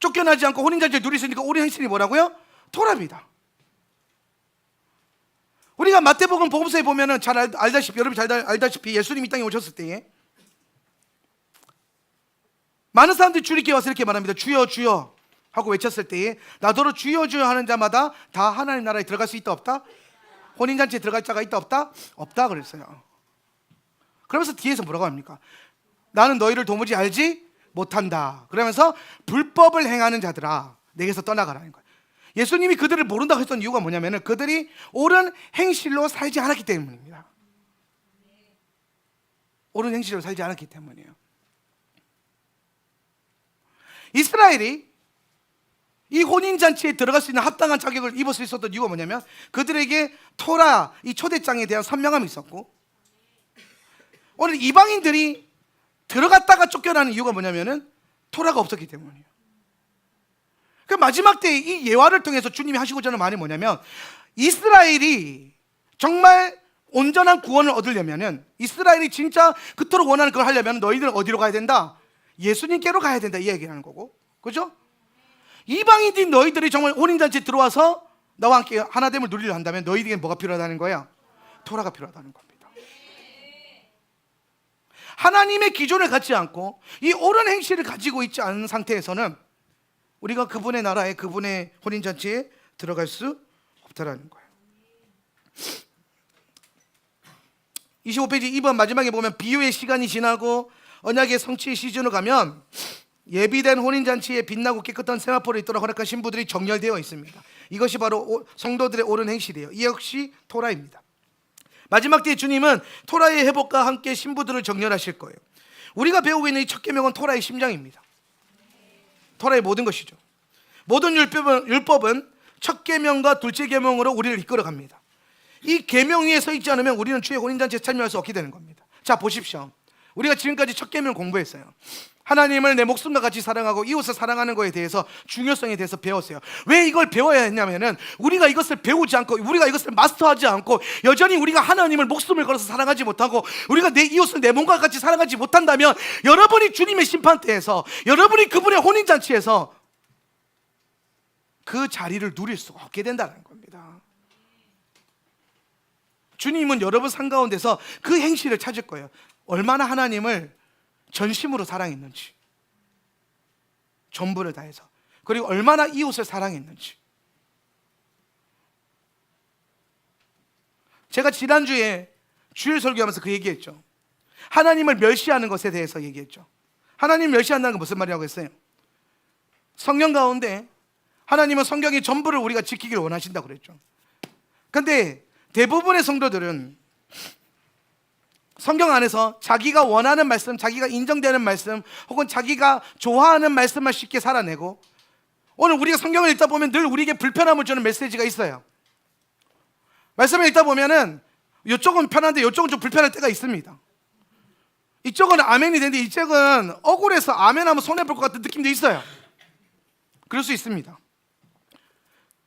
쫓겨나지 않고 혼인잔치를 누릴 수 있으니까 옳은 행실이 뭐라고요? 토라입니다. 우리가 마태복음 복음서에 보면은 잘 알다시피, 여러분이 잘 알다시피 예수님이 이 땅에 오셨을 때에 많은 사람들이 주님께 와서 이렇게 말합니다. 주여 주여 하고 외쳤을 때에 나더러 주여 주여 하는 자마다 다 하나님 나라에 들어갈 수 있다 없다? 혼인잔치에 들어갈 자가 있다 없다? 없다 그랬어요. 그러면서 뒤에서 뭐라고 합니까? 나는 너희를 도무지 알지 못한다. 그러면서 불법을 행하는 자들아 내게서 떠나가라는 거예요. 예수님이 그들을 모른다고 했던 이유가 뭐냐면 그들이 옳은 행실로 살지 않았기 때문입니다. 옳은 행실로 살지 않았기 때문이에요. 이스라엘이 이 혼인잔치에 들어갈 수 있는 합당한 자격을 입을 수 있었던 이유가 뭐냐면 그들에게 토라, 이 초대장에 대한 선명함이 있었고 오늘 이방인들이 들어갔다가 쫓겨나는 이유가 뭐냐면 토라가 없었기 때문이에요. 그 마지막 때 이 예화를 통해서 주님이 하시고자 하는 말이 뭐냐면 이스라엘이 정말 온전한 구원을 얻으려면 이스라엘이 진짜 그토록 원하는 걸 하려면 너희들은 어디로 가야 된다? 예수님께로 가야 된다 이 얘기를 하는 거고, 그죠? 이방인들이 너희들이 정말 혼인잔치에 들어와서 나와 함께 하나됨을 누리려 한다면 너희에게 뭐가 필요하다는 거야? 토라가 필요하다는 겁니다. 하나님의 기존을 갖지 않고 이 옳은 행실을 가지고 있지 않은 상태에서는 우리가 그분의 나라에 그분의 혼인잔치에 들어갈 수 없다라는 거예요. 25페이지 2번 마지막에 보면 비유의 시간이 지나고 언약의 성취의 시즌으로 가면 예비된 혼인잔치에 빛나고 깨끗한 세마포를 입도록 허락한 신부들이 정렬되어 있습니다. 이것이 바로 성도들의 옳은 행실이에요. 이 역시 토라입니다. 마지막 때에 주님은 토라의 회복과 함께 신부들을 정렬하실 거예요. 우리가 배우고 있는 이 첫 계명은 토라의 심장입니다. 토라의 모든 것이죠. 모든 율법은 첫 계명과 둘째 계명으로 우리를 이끌어갑니다. 이 계명 위에 서 있지 않으면 우리는 주의 혼인잔치에 참여할 수 없게 되는 겁니다. 자 보십시오. 우리가 지금까지 첫 계명을 공부했어요. 하나님을 내 목숨과 같이 사랑하고 이웃을 사랑하는 것에 대해서 중요성에 대해서 배웠어요. 왜 이걸 배워야 했냐면은 우리가 이것을 배우지 않고 우리가 이것을 마스터하지 않고 여전히 우리가 하나님을 목숨을 걸어서 사랑하지 못하고 우리가 내 이웃을 내 몸과 같이 사랑하지 못한다면 여러분이 주님의 심판대에서 여러분이 그분의 혼인잔치에서 그 자리를 누릴 수 없게 된다는 겁니다. 주님은 여러분 삶 가운데서 그 행실을 찾을 거예요. 얼마나 하나님을 전심으로 사랑했는지, 전부를 다해서, 그리고 얼마나 이웃을 사랑했는지. 제가 지난주에 주일 설교하면서 그 얘기했죠. 하나님을 멸시하는 것에 대해서 얘기했죠. 하나님 멸시한다는 건 무슨 말이라고 했어요? 성경 가운데 하나님은 성경의 전부를 우리가 지키기를 원하신다고 그랬죠. 근데 대부분의 성도들은 성경 안에서 자기가 원하는 말씀, 자기가 인정되는 말씀, 혹은 자기가 좋아하는 말씀만 쉽게 살아내고, 오늘 우리가 성경을 읽다 보면 늘 우리에게 불편함을 주는 메시지가 있어요. 말씀을 읽다 보면은 이쪽은 편한데 이쪽은 좀 불편할 때가 있습니다. 이쪽은 아멘이 되는데 이쪽은 억울해서 아멘하면 손해볼 것 같은 느낌도 있어요. 그럴 수 있습니다.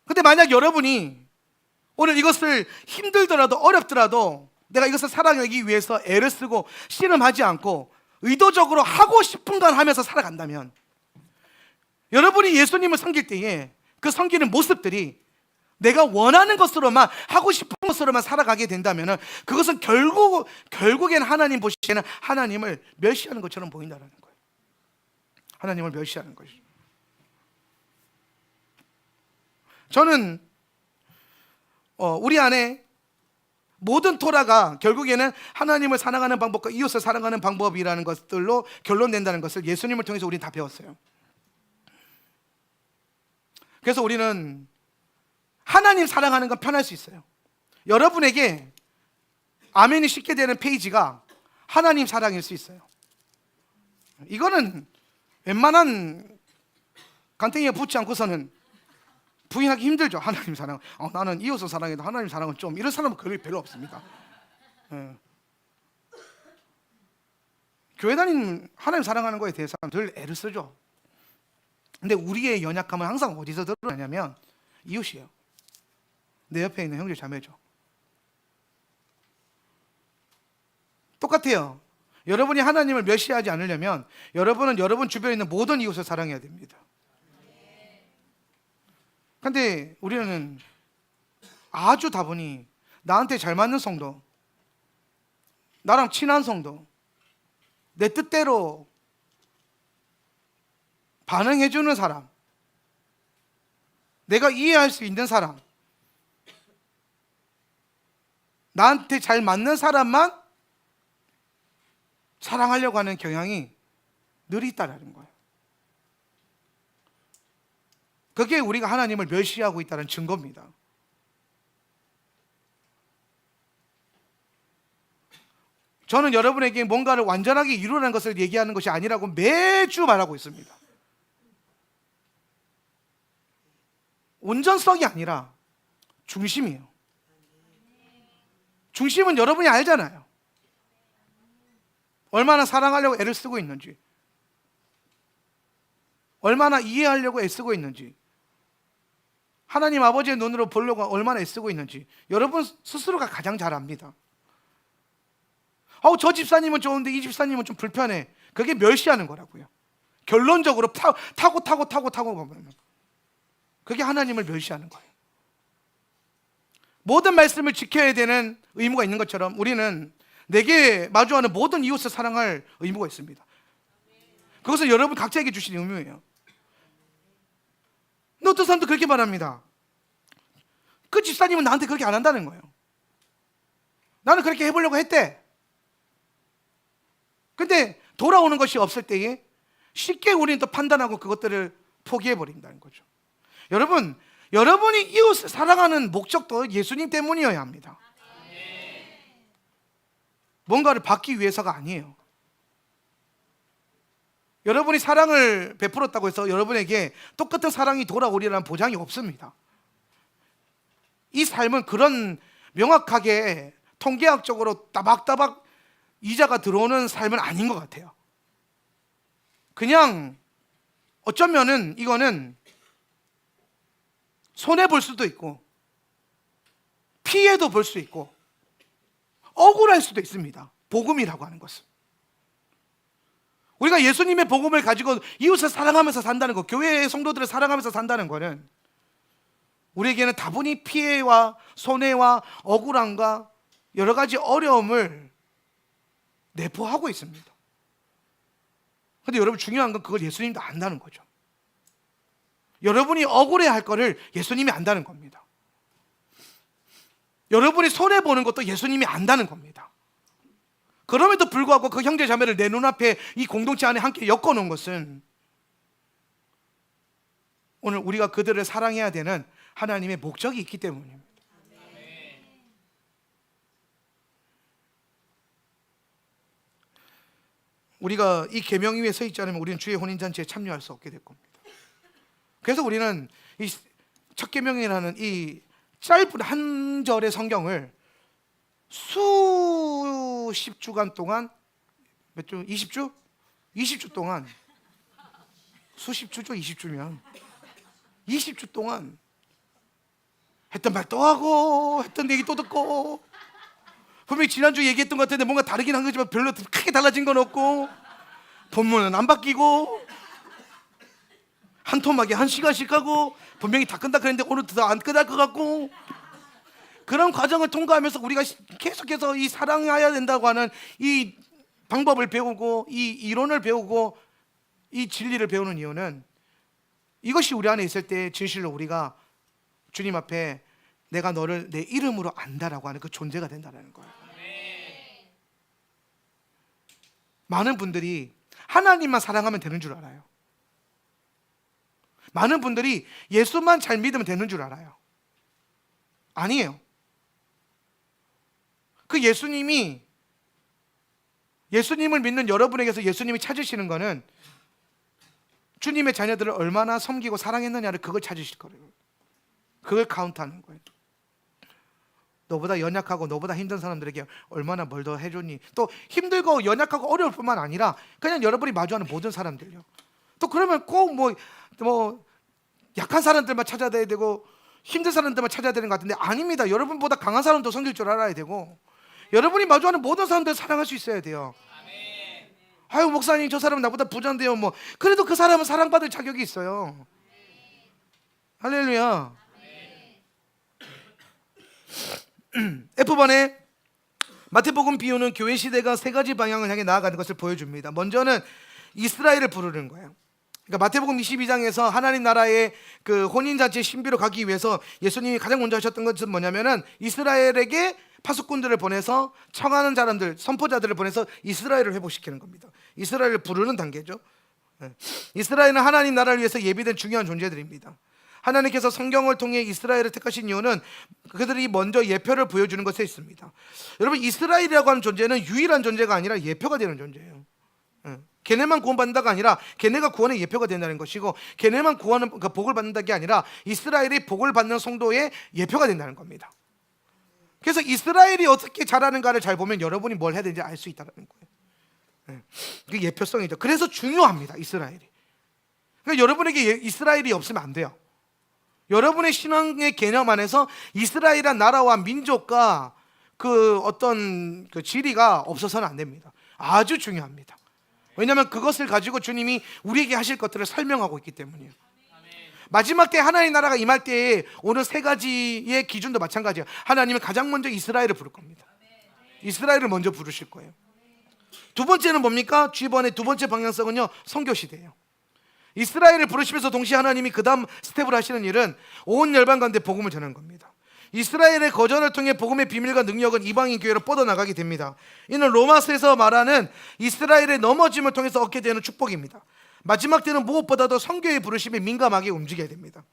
근데 만약 여러분이 오늘 이것을 힘들더라도 어렵더라도 내가 이것을 사랑하기 위해서 애를 쓰고 씨름하지 않고 의도적으로 하고 싶은 건 하면서 살아간다면, 여러분이 예수님을 섬길 때에 그 섬기는 모습들이 내가 원하는 것으로만, 하고 싶은 것으로만 살아가게 된다면 그것은 결국엔 하나님 보시기에는 하나님을 멸시하는 것처럼 보인다는 거예요. 하나님을 멸시하는 것이죠. 저는 우리 안에 모든 토라가 결국에는 하나님을 사랑하는 방법과 이웃을 사랑하는 방법이라는 것들로 결론낸다는 것을 예수님을 통해서 우리는 다 배웠어요. 그래서 우리는 하나님 사랑하는 건 편할 수 있어요. 여러분에게 아멘이 쉽게 되는 페이지가 하나님 사랑일 수 있어요. 이거는 웬만한 간땡이에 붙지 않고서는 부인하기 힘들죠. 하나님 사랑. 나는 이웃을 사랑해도 하나님 사랑은 좀, 이런 사람은 거의 별로 없습니다. 교회 다니는 하나님 사랑하는 거에 대해서 늘 애를 쓰죠. 근데 우리의 연약함은 항상 어디서 드러나냐면 이웃이에요. 내 옆에 있는 형제 자매죠. 똑같아요. 여러분이 하나님을 멸시하지 않으려면 여러분은 여러분 주변에 있는 모든 이웃을 사랑해야 됩니다. 근데 우리는 아주 다분히 나한테 잘 맞는 성도, 나랑 친한 성도, 내 뜻대로 반응해주는 사람, 내가 이해할 수 있는 사람, 나한테 잘 맞는 사람만 사랑하려고 하는 경향이 늘 있다는 거예요. 그게 우리가 하나님을 멸시하고 있다는 증거입니다. 저는 여러분에게 뭔가를 완전하게 이루라는 것을 얘기하는 것이 아니라고 매주 말하고 있습니다. 온전성이 아니라 중심이에요. 중심은 여러분이 알잖아요. 얼마나 사랑하려고 애를 쓰고 있는지, 얼마나 이해하려고 애쓰고 있는지, 하나님 아버지의 눈으로 보려고 얼마나 애쓰고 있는지 여러분 스스로가 가장 잘 압니다. 저 집사님은 좋은데 이 집사님은 좀 불편해. 그게 멸시하는 거라고요. 결론적으로 타고 보면 그게 하나님을 멸시하는 거예요. 모든 말씀을 지켜야 되는 의무가 있는 것처럼 우리는 내게 마주하는 모든 이웃을 사랑할 의무가 있습니다. 그것은 여러분 각자에게 주신 의무예요. 근데 어떤 사람도 그렇게 말합니다. 그 집사님은 나한테 그렇게 안 한다는 거예요. 나는 그렇게 해보려고 했대. 근데 돌아오는 것이 없을 때에 쉽게 우리는 또 판단하고 그것들을 포기해버린다는 거죠. 여러분, 여러분이 이웃을 사랑하는 목적도 예수님 때문이어야 합니다. 뭔가를 받기 위해서가 아니에요. 여러분이 사랑을 베풀었다고 해서 여러분에게 똑같은 사랑이 돌아오리라는 보장이 없습니다. 이 삶은 그런 명확하게 통계학적으로 따박따박 이자가 들어오는 삶은 아닌 것 같아요. 그냥 어쩌면은 이거는 손해 볼 수도 있고 피해도 볼 수 있고 억울할 수도 있습니다. 복음이라고 하는 것은 우리가 예수님의 복음을 가지고 이웃을 사랑하면서 산다는 것, 교회의 성도들을 사랑하면서 산다는 것은 우리에게는 다분히 피해와 손해와 억울함과 여러 가지 어려움을 내포하고 있습니다. 근데 여러분 중요한 건 그걸 예수님도 안다는 거죠. 여러분이 억울해할 거를 예수님이 안다는 겁니다. 여러분이 손해보는 것도 예수님이 안다는 겁니다. 그럼에도 불구하고 그 형제 자매를 내 눈앞에 이 공동체 안에 함께 엮어놓은 것은 오늘 우리가 그들을 사랑해야 되는 하나님의 목적이 있기 때문입니다. 우리가 이 계명 위에 서 있지 않으면 우리는 주의 혼인잔치에 참여할 수 없게 될 겁니다. 그래서 우리는 이 첫 계명이라는 이 짧은 한 절의 성경을 수십 주간 동안 몇 주? 20주? 20주 동안 수십 주죠. 20주면 20주 동안 했던 말 또 하고 했던 얘기 또 듣고 분명히 지난주 얘기했던 것 같은데 뭔가 다르긴 한 거지만 별로 크게 달라진 건 없고 본문은 안 바뀌고 한 토막에 한 시간씩 하고 분명히 다 끝나 그랬는데 오늘도 다 안 끝날 것 같고 그런 과정을 통과하면서 우리가 계속해서 이 사랑해야 된다고 하는 이 방법을 배우고 이 이론을 배우고 이 진리를 배우는 이유는 이것이 우리 안에 있을 때 진실로 우리가 주님 앞에 내가 너를 내 이름으로 안다라고 하는 그 존재가 된다는 거예요. 많은 분들이 하나님만 사랑하면 되는 줄 알아요. 많은 분들이 예수만 잘 믿으면 되는 줄 알아요. 아니에요. 그 예수님을 믿는 여러분에게서 예수님이 찾으시는 거는 주님의 자녀들을 얼마나 섬기고 사랑했느냐를 그걸 찾으실 거예요. 그걸 카운트하는 거예요. 너보다 연약하고 너보다 힘든 사람들에게 얼마나 뭘 더 해줬니? 또 힘들고 연약하고 어려울 뿐만 아니라 그냥 여러분이 마주하는 모든 사람들요. 또 그러면 꼭 뭐 약한 사람들만 찾아야 되고 힘든 사람들만 찾아야 되는 것 같은데 아닙니다. 여러분보다 강한 사람도 섬길 줄 알아야 되고 여러분이 마주하는 모든 사람들을 사랑할 수 있어야 돼요. 아유 목사님 저 사람은 나보다 부자인데요. 뭐 그래도 그 사람은 사랑받을 자격이 있어요. 할렐루야. F번에 마태복음 비유는 교회 시대가 세 가지 방향을 향해 나아가는 것을 보여줍니다. 먼저는 이스라엘을 부르는 거예요. 그러니까 마태복음 22장에서 하나님 나라의 그 혼인잔치의 신비로 가기 위해서 예수님이 가장 먼저 하셨던 것은 뭐냐면은 이스라엘에게 파수꾼들을 보내서 청하는 사람들, 선포자들을 보내서 이스라엘을 회복시키는 겁니다. 이스라엘을 부르는 단계죠. 이스라엘은 하나님 나라를 위해서 예비된 중요한 존재들입니다. 하나님께서 성경을 통해 이스라엘을 택하신 이유는 그들이 먼저 예표를 보여주는 것에 있습니다. 여러분 이스라엘이라고 하는 존재는 유일한 존재가 아니라 예표가 되는 존재예요. 걔네만 구원받는다가 아니라 걔네가 구원의 예표가 된다는 것이고 걔네만 구원은 그러니까 복을 받는다는 게 아니라 이스라엘이 복을 받는 성도의 예표가 된다는 겁니다. 그래서 이스라엘이 어떻게 자라는가를 잘 보면 여러분이 뭘 해야 되는지 알 수 있다는 거예요. 그게 예표성이죠. 그래서 중요합니다. 이스라엘이. 그러니까 여러분에게 이스라엘이 없으면 안 돼요. 여러분의 신앙의 개념 안에서 이스라엘이란 나라와 민족과 그 어떤 그 지리가 없어서는 안 됩니다. 아주 중요합니다. 왜냐하면 그것을 가지고 주님이 우리에게 하실 것들을 설명하고 있기 때문이에요. 마지막 때 하나님의 나라가 임할 때에 오는 세 가지의 기준도 마찬가지예요. 하나님은 가장 먼저 이스라엘을 부를 겁니다. 이스라엘을 먼저 부르실 거예요. 두 번째는 뭡니까? G번의 두 번째 방향성은요, 선교 시대예요. 이스라엘을 부르시면서 동시에 하나님이 그 다음 스텝을 하시는 일은 온 열방 가운데 복음을 전하는 겁니다. 이스라엘의 거절을 통해 복음의 비밀과 능력은 이방인 교회로 뻗어나가게 됩니다. 이는 로마서에서 말하는 이스라엘의 넘어짐을 통해서 얻게 되는 축복입니다. 마지막 때는 무엇보다도 선교의 부르심에 민감하게 움직여야 됩니다.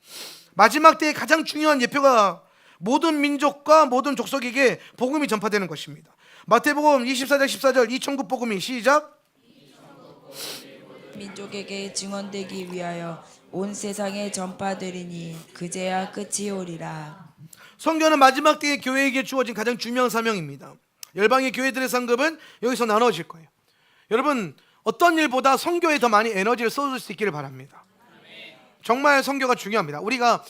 마지막 때의 가장 중요한 예표가 모든 민족과 모든 족속에게 복음이 전파되는 것입니다. 마태복음 24장 14절 이 천국 복음이 시작. 민족에게 증언되기 위하여 온 세상에 전파되리니 그제야 끝이 오리라. 선교는 마지막 때의 교회에게 주어진 가장 중요한 사명입니다. 열방의 교회들의 상급은 여기서 나눠질 거예요. 여러분 어떤 일보다 선교에 더 많이 에너지를 쏟을 수 있기를 바랍니다. 정말 선교가 중요합니다. 우리가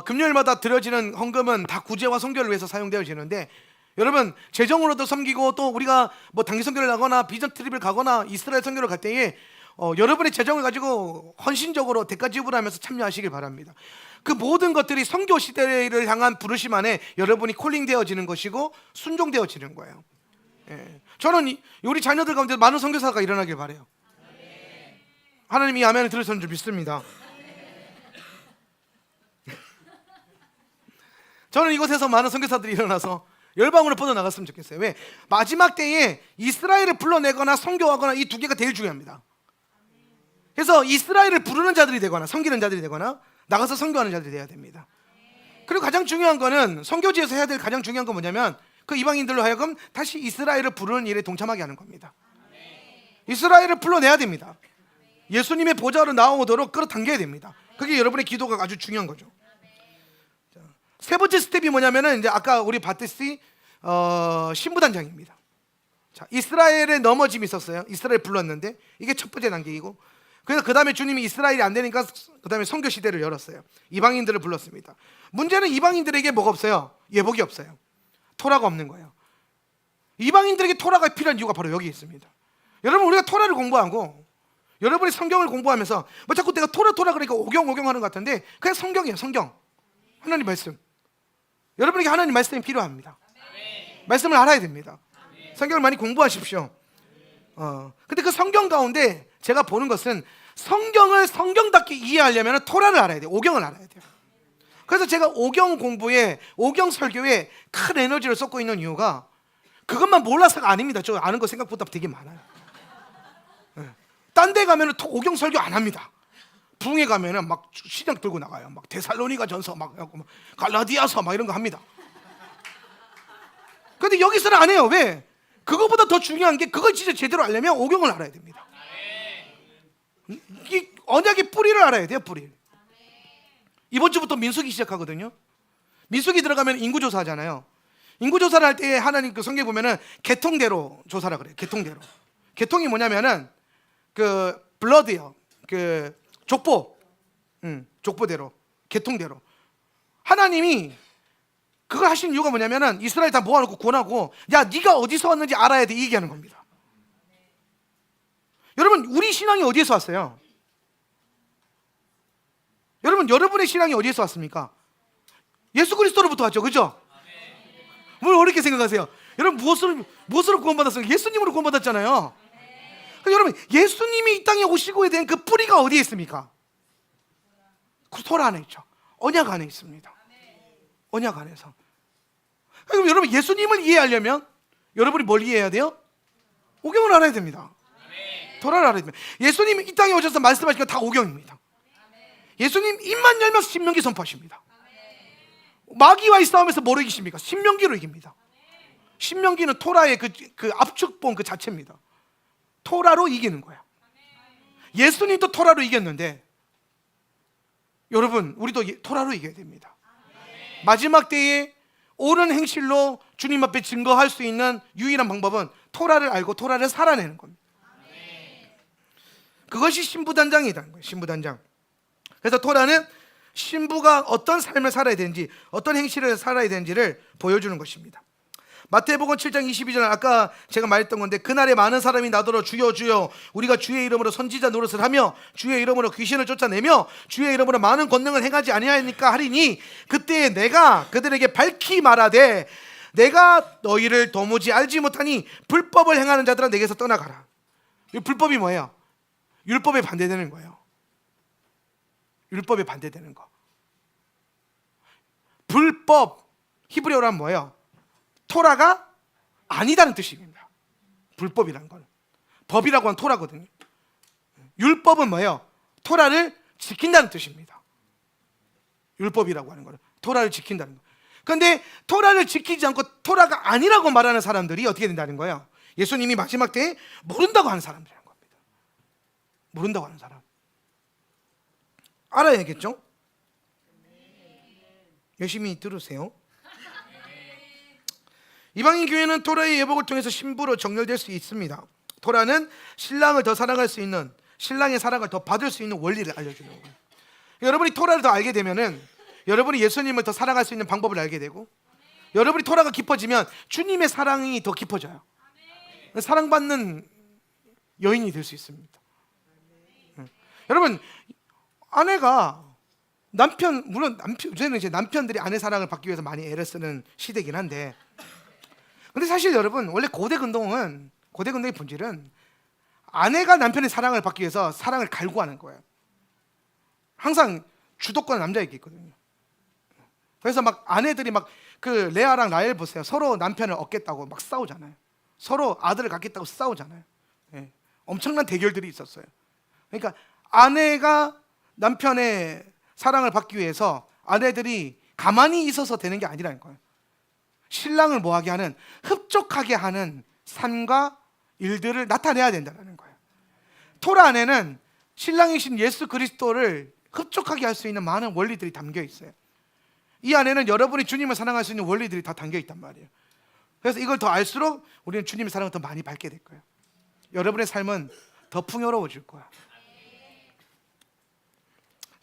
금요일마다 드려지는 헌금은 다 구제와 선교를 위해서 사용되어지는데, 여러분 재정으로도 섬기고, 또 우리가 뭐 단기 선교를 가거나 비전 트립을 가거나 이스라엘 선교를 갈 때에 여러분의 재정을 가지고 헌신적으로 대가 지불하면서 참여하시길 바랍니다. 그 모든 것들이 선교 시대를 향한 부르심 안에 여러분이 콜링되어지는 것이고 순종되어지는 거예요. 예. 저는 우리 자녀들 가운데 많은 선교사가 일어나길 바라요. 하나님이 아멘을 들으셨는 줄 믿습니다. 저는 이곳에서 많은 선교사들이 일어나서 열방으로 뻗어나갔으면 좋겠어요. 왜? 마지막 때에 이스라엘을 불러내거나 선교하거나 이 두 개가 제일 중요합니다. 그래서 이스라엘을 부르는 자들이 되거나 섬기는 자들이 되거나 나가서 선교하는 자들이 돼야 됩니다. 그리고 가장 중요한 거는, 선교지에서 해야 될 가장 중요한 건 뭐냐면, 그 이방인들로 하여금 다시 이스라엘을 부르는 일에 동참하게 하는 겁니다. 이스라엘을 불러내야 됩니다. 예수님의 보좌로 나오도록 끌어당겨야 됩니다. 그게 여러분의 기도가 아주 중요한 거죠. 세 번째 스텝이 뭐냐면은, 이제 아까 우리 봤듯이 신부단장입니다. 자, 이스라엘의 넘어짐이 있었어요. 이스라엘 불렀는데 이게 첫 번째 단계이고, 그래서 그 다음에 주님이 이스라엘이 안 되니까 그 다음에 선교 시대를 열었어요. 이방인들을 불렀습니다. 문제는 이방인들에게 뭐가 없어요? 예복이 없어요. 토라가 없는 거예요. 이방인들에게 토라가 필요한 이유가 바로 여기 있습니다. 여러분, 우리가 토라를 공부하고 여러분이 성경을 공부하면서 뭐 자꾸 내가 토라 그러니까 오경 하는 것 같은데, 그냥 성경이에요. 성경, 하나님 말씀. 여러분에게 하나님 말씀이 필요합니다. 말씀을 알아야 됩니다. 성경을 많이 공부하십시오. 근데 그 성경 가운데 제가 보는 것은, 성경을 성경답게 이해하려면 토라를 알아야 돼요. 오경을 알아야 돼요. 그래서 제가 오경 공부에, 오경 설교에 큰 에너지를 쏟고 있는 이유가 그것만 몰라서가 아닙니다. 저 아는 거 생각보다 되게 많아요. 딴 데 가면은 오경 설교 안 합니다. 부흥회 가면은 막 시장 들고 나가요. 막 데살로니가 전서, 막 갈라디아서 막 이런 거 합니다. 근데 여기서는 안 해요. 왜? 그거보다 더 중요한 게, 그걸 진짜 제대로 알려면 오경을 알아야 됩니다. 이 언약의 뿌리를 알아야 돼요. 뿌리. 이번 주부터 민수기 시작하거든요. 민수기 들어가면 인구조사 하잖아요. 인구조사를 할 때 하나님 그 성경에 보면은 계통대로 조사라 그래요. 계통대로. 계통이 뭐냐면은 그 블러드요. 그 족보. 족보대로. 계통대로. 하나님이 그걸 하신 이유가 뭐냐면은, 이스라엘 다 모아놓고 권하고, 야, 네가 어디서 왔는지 알아야 돼, 이 얘기하는 겁니다. 여러분, 우리 신앙이 어디에서 왔어요? 여러분, 여러분의 신앙이 어디에서 왔습니까? 예수 그리스도로부터 왔죠, 그죠? 뭘 어렵게 생각하세요? 여러분, 무엇으로 구원받았어요? 예수님으로 구원받았잖아요. 여러분, 예수님이 이 땅에 오시고에 대한 그 뿌리가 어디에 있습니까? 그 토라 안에 있죠. 언약 안에 있습니다. 언약 안에서. 그럼 여러분, 예수님을 이해하려면 여러분이 뭘 이해해야 돼요? 오경을 알아야 됩니다. 토라를 알아야 됩니다. 예수님이 이 땅에 오셔서 말씀하신 건 다 오경입니다. 예수님 입만 열면 신명기 선포하십니다. 마귀와의 싸움에서 뭐로 이기십니까? 신명기로 이깁니다. 신명기는 토라의 그 압축본 그 자체입니다. 토라로 이기는 거야. 예수님도 토라로 이겼는데, 여러분, 우리도 토라로 이겨야 됩니다. 마지막 때에 옳은 행실로 주님 앞에 증거할 수 있는 유일한 방법은 토라를 알고 토라를 살아내는 겁니다. 그것이 신부단장이라는 거예요. 신부단장. 그래서 토라는 신부가 어떤 삶을 살아야 되는지, 어떤 행실을 살아야 되는지를 보여주는 것입니다. 마태복음 7장 22절, 아까 제가 말했던 건데, 그날에 많은 사람이 나더러 주여 주여 우리가 주의 이름으로 선지자 노릇을 하며 주의 이름으로 귀신을 쫓아내며 주의 이름으로 많은 권능을 행하지 아니하니까 하리니, 그때 내가 그들에게 밝히 말하되 내가 너희를 도무지 알지 못하니 불법을 행하는 자들아 내게서 떠나가라. 이 불법이 뭐예요? 율법에 반대되는 거예요. 율법에 반대되는 거. 불법, 히브리어로 하면 뭐예요? 토라가 아니다는 뜻입니다. 불법이란 건 법이라고 하는 토라거든요. 율법은 뭐예요? 토라를 지킨다는 뜻입니다. 율법이라고 하는 거는 토라를 지킨다는 거. 그런데 토라를 지키지 않고 토라가 아니라고 말하는 사람들이 어떻게 된다는 거예요? 예수님이 마지막 때에 모른다고 하는 사람들이라는 겁니다. 모른다고 하는 사람. 알아야겠죠? 열심히 들으세요. 이방인 교회는 토라의 예복을 통해서 신부로 정렬될 수 있습니다. 토라는 신랑을 더 사랑할 수 있는, 신랑의 사랑을 더 받을 수 있는 원리를 알려주는 거예요. 여러분이 토라를 더 알게 되면은 여러분이 예수님을 더 사랑할 수 있는 방법을 알게 되고, 여러분이 토라가 깊어지면 주님의 사랑이 더 깊어져요. 사랑받는 여인이 될 수 있습니다. 여러분, 아내가 물론 요새는 이제 남편들이 아내 사랑을 받기 위해서 많이 애를 쓰는 시대긴 한데, 근데 사실 여러분, 원래 고대 근동의 본질은 아내가 남편의 사랑을 받기 위해서 사랑을 갈구하는 거예요. 항상 주도권은 남자에게 있거든요. 그래서 막 아내들이 막 그 레아랑 라헬 보세요. 서로 남편을 얻겠다고 막 싸우잖아요. 서로 아들을 갖겠다고 싸우잖아요. 예. 엄청난 대결들이 있었어요. 그러니까 아내가 남편의 사랑을 받기 위해서 아내들이 가만히 있어서 되는 게 아니라는 거예요. 신랑을 뭐하게 하는, 흡족하게 하는 삶과 일들을 나타내야 된다는 거예요. 토라 안에는 신랑이신 예수 그리스도를 흡족하게 할 수 있는 많은 원리들이 담겨 있어요. 이 안에는 여러분이 주님을 사랑할 수 있는 원리들이 다 담겨 있단 말이에요. 그래서 이걸 더 알수록 우리는 주님의 사랑을 더 많이 받게 될 거예요. 여러분의 삶은 더 풍요로워질 거야.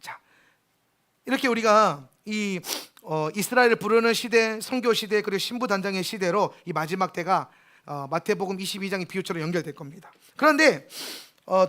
자, 이렇게 우리가 이 이스라엘을 부르는 시대, 선교 시대, 그리고 신부 단장의 시대로 이 마지막 때가 마태복음 22장의 비유처럼 연결될 겁니다. 그런데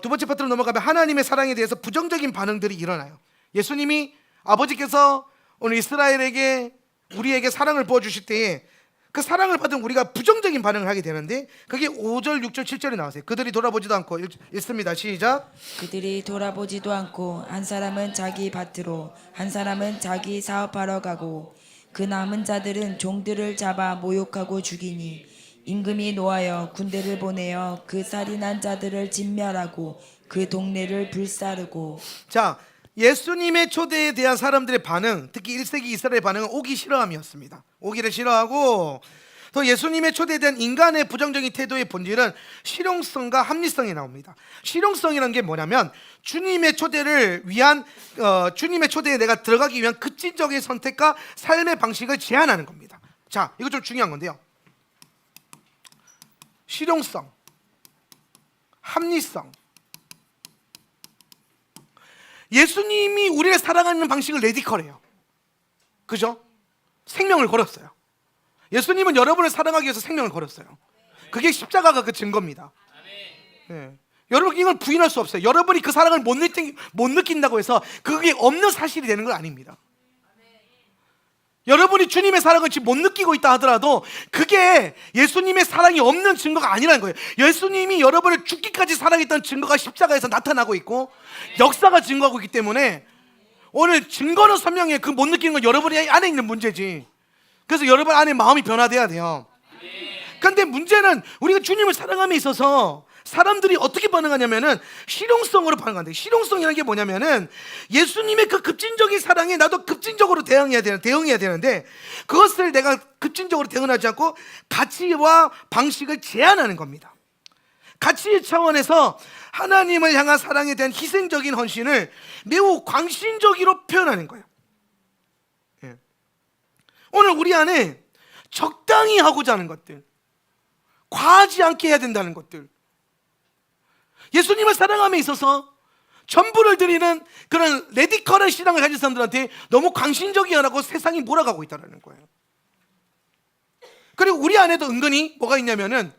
두 번째 파트로 넘어가면 하나님의 사랑에 대해서 부정적인 반응들이 일어나요. 예수님이, 아버지께서 오늘 이스라엘에게, 우리에게 사랑을 부어주실 때에 그 사랑을 받은 우리가 부정적인 반응을 하게 되는데, 그게 5절, 6절, 7절에 나왔어요. 그들이 돌아보지도 않고, 읽습니다. 시작. 그들이 돌아보지도 않고 한 사람은 자기 밭으로 한 사람은 자기 사업하러 가고, 그 남은 자들은 종들을 잡아 모욕하고 죽이니 임금이 노하여 군대를 보내어 그 살인한 자들을 진멸하고 그 동네를 불사르고. 자, 예수님의 초대에 대한 사람들의 반응, 특히 1세기 이스라엘의 반응은 오기 싫어함이었습니다. 오기를 싫어하고, 또 예수님의 초대에 대한 인간의 부정적인 태도의 본질은 실용성과 합리성이 나옵니다. 실용성이라는 게 뭐냐면, 주님의 초대를 위한 주님의 초대에 내가 들어가기 위한 급진적인 선택과 삶의 방식을 제한하는 겁니다. 자, 이거 좀 중요한 건데요. 실용성, 합리성. 예수님이 우리를 사랑하는 방식을 레디컬해요. 그죠? 생명을 걸었어요. 예수님은 여러분을 사랑하기 위해서 생명을 걸었어요. 그게 십자가가 그 증거입니다. 네. 여러분, 이걸 부인할 수 없어요. 여러분이 그 사랑을 못 느낀다고 해서 그게 없는 사실이 되는 건 아닙니다. 여러분이 주님의 사랑을 지금 못 느끼고 있다 하더라도 그게 예수님의 사랑이 없는 증거가 아니라는 거예요. 예수님이 여러분을 죽기까지 사랑했던 증거가 십자가에서 나타나고 있고 역사가 증거하고 있기 때문에 오늘 증거는 선명해. 그 못 느끼는 건 여러분이 안에 있는 문제지. 그래서 여러분 안에 마음이 변화돼야 돼요. 그런데 문제는 우리가 주님을 사랑함에 있어서 사람들이 어떻게 반응하냐면은 실용성으로 반응한대요. 실용성이라는 게 뭐냐면은 예수님의 그 급진적인 사랑에 나도 급진적으로 대응해야 되는데 그것을 내가 급진적으로 대응하지 않고 가치와 방식을 제한하는 겁니다. 가치 차원에서 하나님을 향한 사랑에 대한 희생적인 헌신을 매우 광신적으로 표현하는 거예요. 오늘 우리 안에 적당히 하고자 하는 것들, 과하지 않게 해야 된다는 것들, 예수님을 사랑함에 있어서 전부를 드리는 그런 레디컬한 신앙을 가진 사람들한테 너무 광신적이라고 세상이 몰아가고 있다는 거예요. 그리고 우리 안에도 은근히 뭐가 있냐면은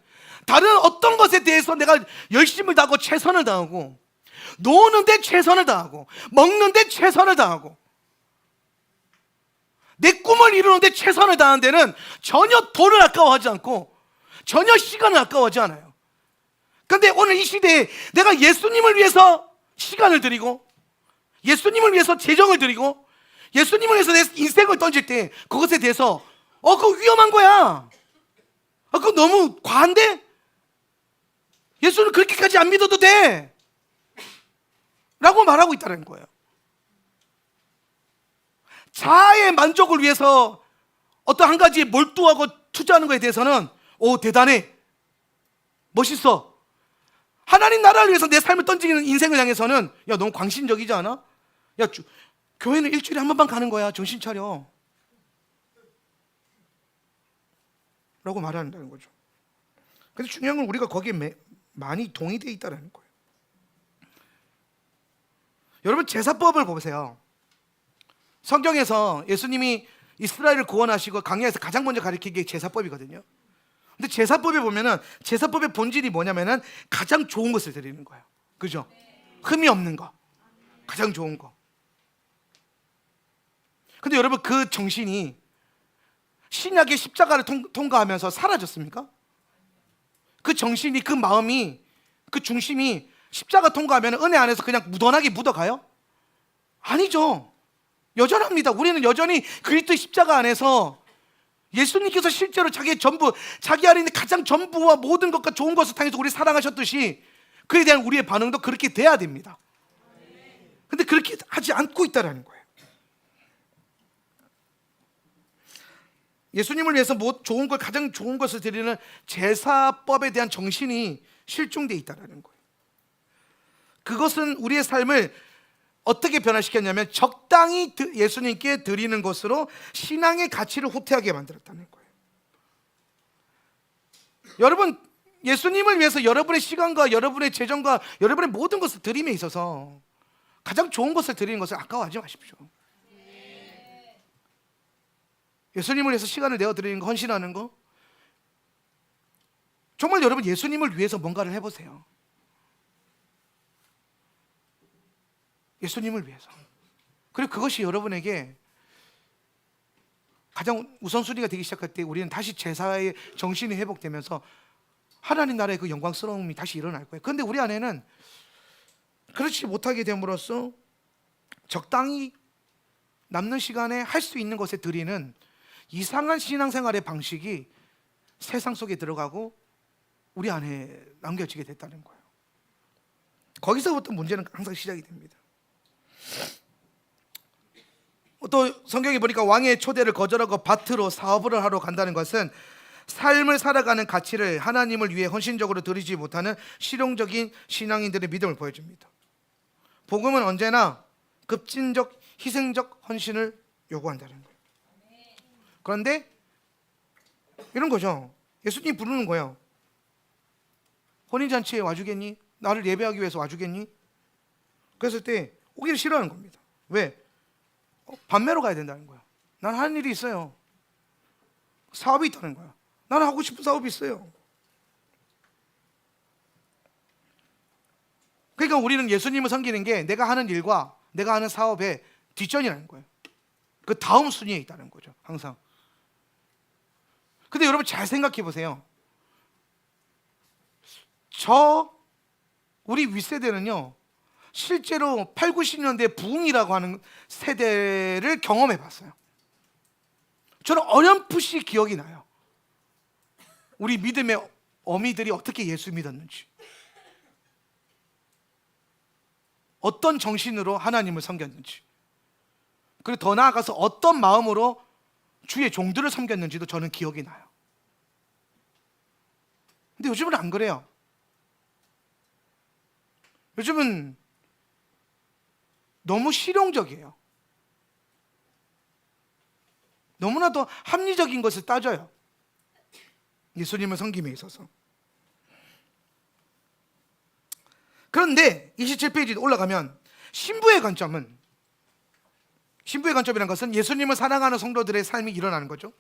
다른 어떤 것에 대해서 내가 열심을 다하고 최선을 다하고, 노는데 최선을 다하고, 먹는데 최선을 다하고, 내 꿈을 이루는데 최선을 다하는 데는 전혀 돈을 아까워하지 않고 전혀 시간을 아까워하지 않아요. 그런데 오늘 이 시대에 내가 예수님을 위해서 시간을 드리고, 예수님을 위해서 재정을 드리고, 예수님을 위해서 내 인생을 던질 때 그것에 대해서 그거 위험한 거야. 그거 너무 과한데? 예수는 그렇게까지 안 믿어도 돼 라고 말하고 있다는 거예요. 자아의 만족을 위해서 어떤 한 가지에 몰두하고 투자하는 것에 대해서는 대단해, 멋있어. 하나님 나라를 위해서 내 삶을 던지는 인생을 향해서는 야, 너무 광신적이지 않아? 야, 교회는 일주일에 한 번만 가는 거야. 정신 차려 라고 말한다는 거죠. 근데 중요한 건 우리가 거기에 많이 동의되어 있다는 거예요. 여러분 제사법을 보세요. 성경에서 예수님이 이스라엘을 구원하시고 강야에서 가장 먼저 가르친 게 제사법이거든요. 근데 제사법에 보면은 제사법의 본질이 뭐냐면은 가장 좋은 것을 드리는 거예요. 그죠? 흠이 없는 거, 가장 좋은 거. 근데 여러분 그 정신이 신약의 십자가를 통과하면서 사라졌습니까? 그 정신이, 그 마음이, 그 중심이 십자가 통과하면 은혜 안에서 그냥 무던하게 묻어가요? 아니죠. 여전합니다. 우리는 여전히 그리스도의 십자가 안에서 예수님께서 실제로 자기의 전부, 자기 안에 있는 가장 전부와 모든 것과 좋은 것을 통해서 우리 사랑하셨듯이 그에 대한 우리의 반응도 그렇게 돼야 됩니다. 근데 그렇게 하지 않고 있다는 거예요. 예수님을 위해서 좋은 걸, 가장 좋은 것을 드리는 제사법에 대한 정신이 실종되어 있다는 거예요. 그것은 우리의 삶을 어떻게 변화시켰냐면 적당히 예수님께 드리는 것으로 신앙의 가치를 후퇴하게 만들었다는 거예요. 여러분, 예수님을 위해서 여러분의 시간과 여러분의 재정과 여러분의 모든 것을 드림에 있어서 가장 좋은 것을 드리는 것을 아까워하지 마십시오. 예수님을 위해서 시간을 내어드리는 거, 헌신하는 거, 정말 여러분 예수님을 위해서 뭔가를 해보세요. 예수님을 위해서. 그리고 그것이 여러분에게 가장 우선순위가 되기 시작할 때 우리는 다시 제사의 정신이 회복되면서 하나님 나라의 그 영광스러움이 다시 일어날 거예요. 그런데 우리 안에는 그렇지 못하게 됨으로써 적당히 남는 시간에 할 수 있는 것에 드리는 이상한 신앙생활의 방식이 세상 속에 들어가고 우리 안에 남겨지게 됐다는 거예요. 거기서부터 문제는 항상 시작이 됩니다. 또 성경에 보니까 왕의 초대를 거절하고 밭으로 사업을 하러 간다는 것은 삶을 살아가는 가치를 하나님을 위해 헌신적으로 드리지 못하는 실용적인 신앙인들의 믿음을 보여줍니다. 복음은 언제나 급진적, 희생적 헌신을 요구한다는 거예요. 그런데 이런 거죠. 예수님 부르는 거예요. 혼인잔치에 와주겠니? 나를 예배하기 위해서 와주겠니? 그랬을 때 오기를 싫어하는 겁니다. 왜? 반매로 가야 된다는 거야. 난 하는 일이 있어요. 사업이 있다는 거야. 나는 하고 싶은 사업이 있어요. 그러니까 우리는 예수님을 섬기는 게 내가 하는 일과 내가 하는 사업의 뒷전이라는 거예요. 그 다음 순위에 있다는 거죠. 항상. 근데 여러분 잘 생각해 보세요. 우리 윗세대는요, 실제로 8, 90년대 부흥이라고 하는 세대를 경험해 봤어요. 저는 어렴풋이 기억이 나요. 우리 믿음의 어미들이 어떻게 예수 믿었는지, 어떤 정신으로 하나님을 섬겼는지, 그리고 더 나아가서 어떤 마음으로 주의 종들을 섬겼는지도 저는 기억이 나요. 근데 요즘은 안 그래요. 요즘은 너무 실용적이에요. 너무나도 합리적인 것을 따져요. 예수님을 섬김에 있어서. 그런데 27페이지 올라가면 신부의 관점이라는 것은 예수님을 사랑하는 성도들의 삶이 일어나는 거죠.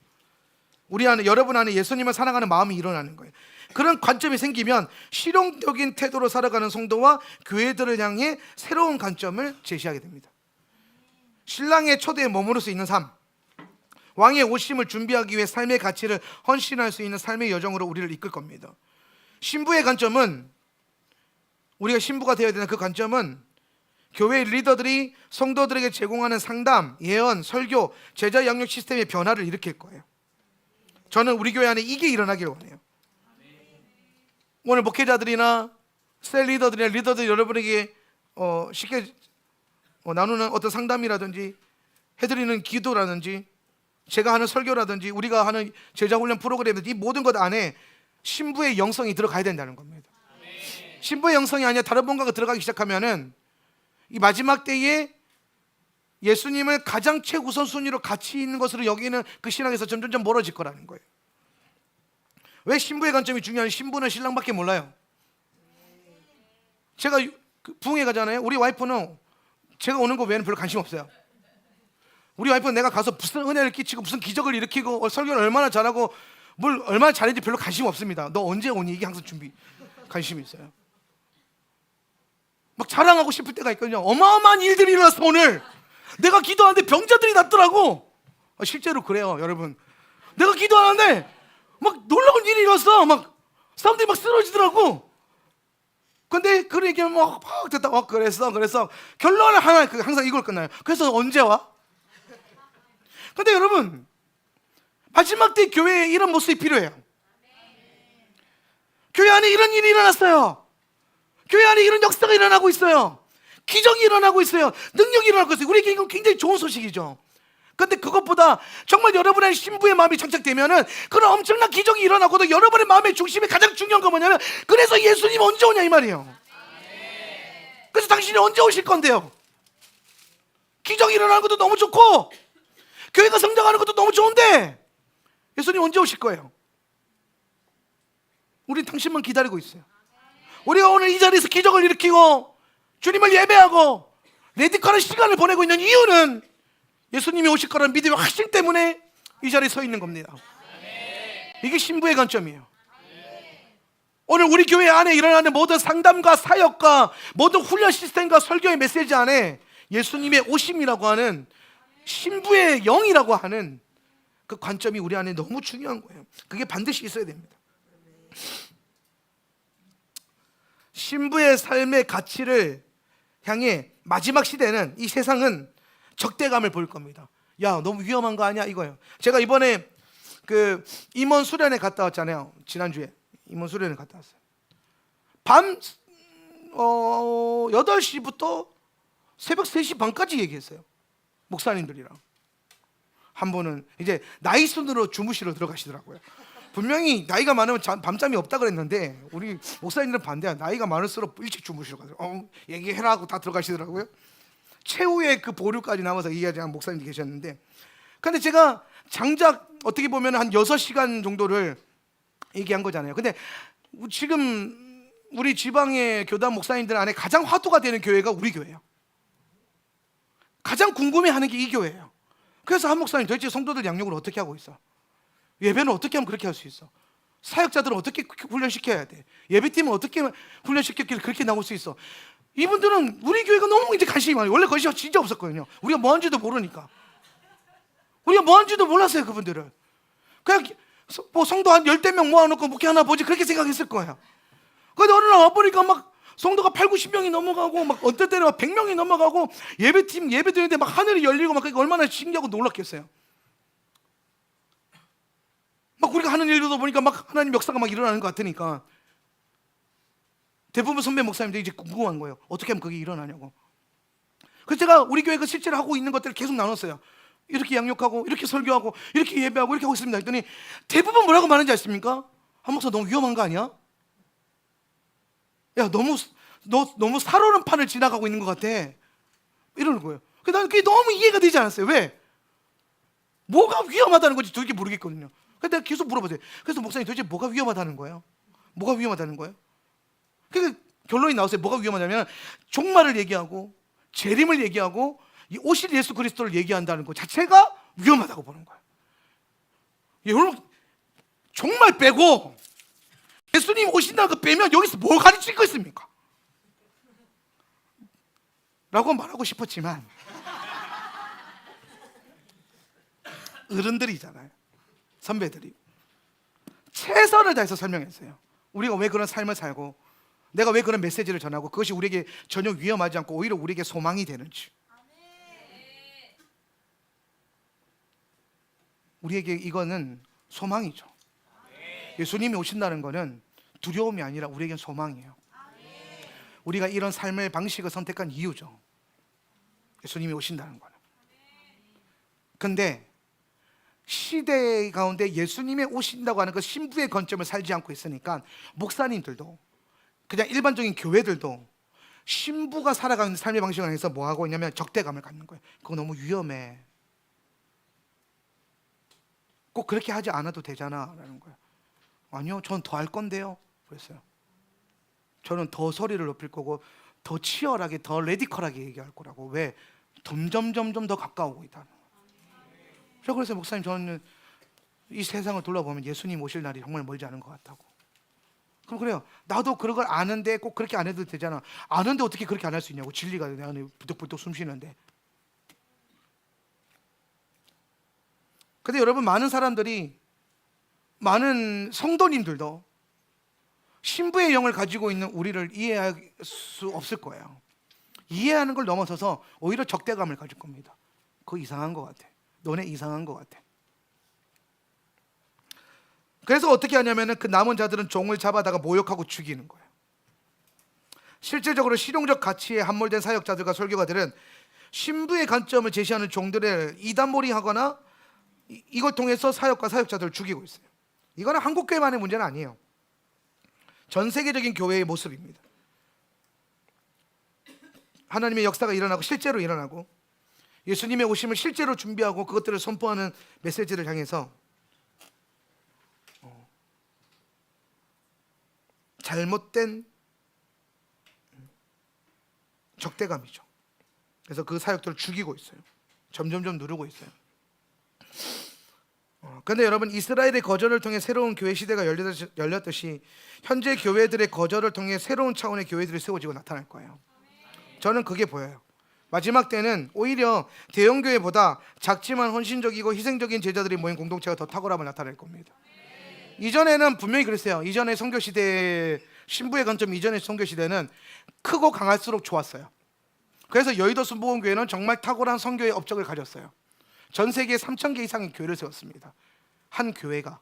우리 안에, 여러분 안에 예수님을 사랑하는 마음이 일어나는 거예요. 그런 관점이 생기면 실용적인 태도로 살아가는 성도와 교회들을 향해 새로운 관점을 제시하게 됩니다. 신랑의 초대에 머무를 수 있는 삶, 왕의 오심을 준비하기 위해 삶의 가치를 헌신할 수 있는 삶의 여정으로 우리를 이끌 겁니다. 신부의 관점은, 우리가 신부가 되어야 되는 그 관점은 교회 리더들이 성도들에게 제공하는 상담, 예언, 설교, 제자 양육 시스템의 변화를 일으킬 거예요. 저는 우리 교회 안에 이게 일어나기를 원해요. 오늘 목회자들이나 셀 리더들이나 리더들 여러분에게 쉽게 나누는 어떤 상담이라든지 해드리는 기도라든지 제가 하는 설교라든지 우리가 하는 제자훈련 프로그램이라든지 이 모든 것 안에 신부의 영성이 들어가야 된다는 겁니다. 신부의 영성이 아니라 다른 뭔가가 들어가기 시작하면은 이 마지막 때에 예수님을 가장 최우선순위로 가치 있는 것으로 여기는 그 신앙에서 점점점 멀어질 거라는 거예요. 왜 신부의 관점이 중요한지? 신부는 신랑밖에 몰라요. 제가 부흥회 가잖아요. 우리 와이프는 제가 오는 거 외에는 별로 관심 없어요. 우리 와이프는 내가 가서 무슨 은혜를 끼치고 무슨 기적을 일으키고 설교를 얼마나 잘하고 뭘 얼마나 잘했는지 별로 관심 없습니다. 너 언제 오니? 이게 항상 관심이 있어요. 막 자랑하고 싶을 때가 있거든요. 어마어마한 일들이 일어났어. 오늘 내가 기도하는데 병자들이 낫더라고. 실제로 그래요, 여러분. 내가 기도하는데 막 놀라운 일이 일어났어. 막 사람들이 막 쓰러지더라고. 근데 그 얘기를 막 됐다. 그래서 결론은 하나, 항상 이걸 끝나요. 그래서 언제 와? 근데 여러분, 마지막 때 교회에 이런 모습이 필요해요. 교회 안에 이런 일이 일어났어요. 교회 안에 이런 역사가 일어나고 있어요. 기적이 일어나고 있어요. 능력이 일어나고 있어요. 우리에게 이건 굉장히 좋은 소식이죠. 근데 그것보다 정말 여러분의 신부의 마음이 장착되면은 그런 엄청난 기적이 일어나고도 여러분의 마음의 중심에 가장 중요한 건 뭐냐면, 그래서 예수님 언제 오냐 이 말이에요. 그래서 당신이 언제 오실 건데요? 기적이 일어나는 것도 너무 좋고 교회가 성장하는 것도 너무 좋은데 예수님 언제 오실 거예요? 우리 당신만 기다리고 있어요. 우리가 오늘 이 자리에서 기적을 일으키고 주님을 예배하고 레디컬한 시간을 보내고 있는 이유는 예수님이 오실 거라는 믿음의 확신 때문에 이 자리에 서 있는 겁니다. 이게 신부의 관점이에요. 오늘 우리 교회 안에 일어나는 모든 상담과 사역과 모든 훈련 시스템과 설교의 메시지 안에 예수님의 오심이라고 하는 신부의 영이라고 하는 그 관점이 우리 안에 너무 중요한 거예요. 그게 반드시 있어야 됩니다. 신부의 삶의 가치를 향해 마지막 시대는, 이 세상은 적대감을 보일 겁니다. 야, 너무 위험한 거 아니야? 이거예요. 제가 이번에 그 임원 수련회 갔다 왔잖아요. 지난주에 임원 수련회 갔다 왔어요. 밤 8시부터 새벽 3시 반까지 얘기했어요. 목사님들이랑. 한 분은 이제 나이 순으로 주무시러 들어가시더라고요. 분명히 나이가 많으면 밤잠이 없다 그랬는데 우리 목사님들은 반대야. 나이가 많을수록 일찍 주무시러 가세요. 얘기해라 하고 다 들어가시더라고요. 최후의 그 보류까지 남아서 이야기하는 목사님이 계셨는데, 근데 제가 장작 어떻게 보면 한 6시간 정도를 얘기한 거잖아요. 근데 지금 우리 지방의 교단 목사님들 안에 가장 화두가 되는 교회가 우리 교회예요. 가장 궁금해하는 게 이 교회예요. 그래서 한 목사님, 도대체 성도들 양육을 어떻게 하고 있어? 예배는 어떻게 하면 그렇게 할 수 있어? 사역자들은 어떻게 훈련시켜야 돼? 예배팀은 어떻게 훈련시켰길래 그렇게 나올 수 있어? 이분들은 우리 교회가 너무 이제 관심이 많아요. 원래 관심이 진짜 없었거든요. 우리가 뭐 하는지도 모르니까. 우리가 뭐 하는지도 몰랐어요, 그분들은. 그냥 뭐 성도 한 10명 모아놓고 목회 하나 보지 그렇게 생각했을 거예요. 근데 어느 날 와보니까 막 성도가 8, 90명이 넘어가고 막 어떨 때는 막 100명이 넘어가고 예배팀 예배 드리는데 막 하늘이 열리고 막, 그러니까 얼마나 신기하고 놀랐겠어요. 막 우리가 하는 일도 보니까 막 하나님 역사가 막 일어나는 것 같으니까 대부분 선배 목사님들이 이제 궁금한 거예요. 어떻게 하면 그게 일어나냐고. 그래서 제가 우리 교회가 실제로 하고 있는 것들을 계속 나눴어요. 이렇게 양육하고 이렇게 설교하고 이렇게 예배하고 이렇게 하고 있습니다 했더니 대부분 뭐라고 말하는지 아십니까? 한 목사 너무 위험한 거 아니야? 야, 너무 살오는 판을 지나가고 있는 것 같아. 이러는 거예요. 그래서 나는 그게 너무 이해가 되지 않았어요. 왜? 뭐가 위험하다는 건지 도저히 모르겠거든요. 그래서 내가 계속 물어봤어요. 그래서 목사님 도대체 뭐가 위험하다는 거예요? 뭐가 위험하다는 거예요? 그 결론이 나왔어요. 뭐가 위험하냐면 종말을 얘기하고 재림을 얘기하고 이 오실 예수 그리스도를 얘기한다는 것 자체가 위험하다고 보는 거예요. 여러분, 종말 빼고 예수님 오신다는 거 빼면 여기서 뭘 가르칠 거 있습니까? 라고 말하고 싶었지만 어른들이잖아요. 선배들이 최선을 다해서 설명했어요. 우리가 왜 그런 삶을 살고 내가 왜 그런 메시지를 전하고 그것이 우리에게 전혀 위험하지 않고 오히려 우리에게 소망이 되는지. 우리에게 이거는 소망이죠. 예수님이 오신다는 것은 두려움이 아니라 우리에겐 소망이에요. 우리가 이런 삶의 방식을 선택한 이유죠. 예수님이 오신다는 거는. 근데 시대 가운데 예수님이 오신다고 하는 그 신부의 관점을 살지 않고 있으니까 목사님들도 그냥 일반적인 교회들도 신부가 살아가는 삶의 방식을 해서 뭐 하고 있냐면 적대감을 갖는 거예요. 그거 너무 위험해. 꼭 그렇게 하지 않아도 되잖아 라는 거예요. 아니요, 전 더 할 건데요. 그랬어요. 저는 더 소리를 높일 거고 더 치열하게, 더 레디컬하게 얘기할 거라고. 왜? 점점 더 가까우고 있다는 거예요. 그래서 목사님, 저는 이 세상을 둘러보면 예수님 오실 날이 정말 멀지 않은 것 같다고. 그럼 그래요. 나도 그런 걸 아는데 꼭 그렇게 안 해도 되잖아. 아는데 어떻게 그렇게 안 할 수 있냐고. 진리가 내 안에 부득부득 숨쉬는데. 근데 여러분, 많은 사람들이, 많은 성도님들도 신부의 영을 가지고 있는 우리를 이해할 수 없을 거예요. 이해하는 걸 넘어서서 오히려 적대감을 가질 겁니다. 그거 이상한 것 같아. 너네 이상한 것 같아. 그래서 어떻게 하냐면은 그 남은 자들은 종을 잡아다가 모욕하고 죽이는 거예요. 실질적으로 실용적 가치에 함몰된 사역자들과 설교가들은 신부의 관점을 제시하는 종들을 이단몰이하거나 이걸 통해서 사역과 사역자들을 죽이고 있어요. 이거는 한국 교회만의 문제는 아니에요. 전 세계적인 교회의 모습입니다. 하나님의 역사가 일어나고 실제로 일어나고 예수님의 오심을 실제로 준비하고 그것들을 선포하는 메시지를 향해서 잘못된 적대감이죠. 그래서 그 사역들을 죽이고 있어요. 점점점 누르고 있어요. 그런데 여러분, 이스라엘의 거절을 통해 새로운 교회 시대가 열렸듯이 현재 교회들의 거절을 통해 새로운 차원의 교회들이 세워지고 나타날 거예요. 저는 그게 보여요. 마지막 때는 오히려 대형 교회보다 작지만 헌신적이고 희생적인 제자들이 모인 공동체가 더 탁월함을 나타낼 겁니다. 이전에는 분명히 그랬어요. 이전의 선교시대, 신부의 관점 이전의 선교시대는 크고 강할수록 좋았어요. 그래서 여의도 순복음교회는 정말 탁월한 선교의 업적을 가졌어요. 전 세계에 3,000개 이상의 교회를 세웠습니다. 한 교회가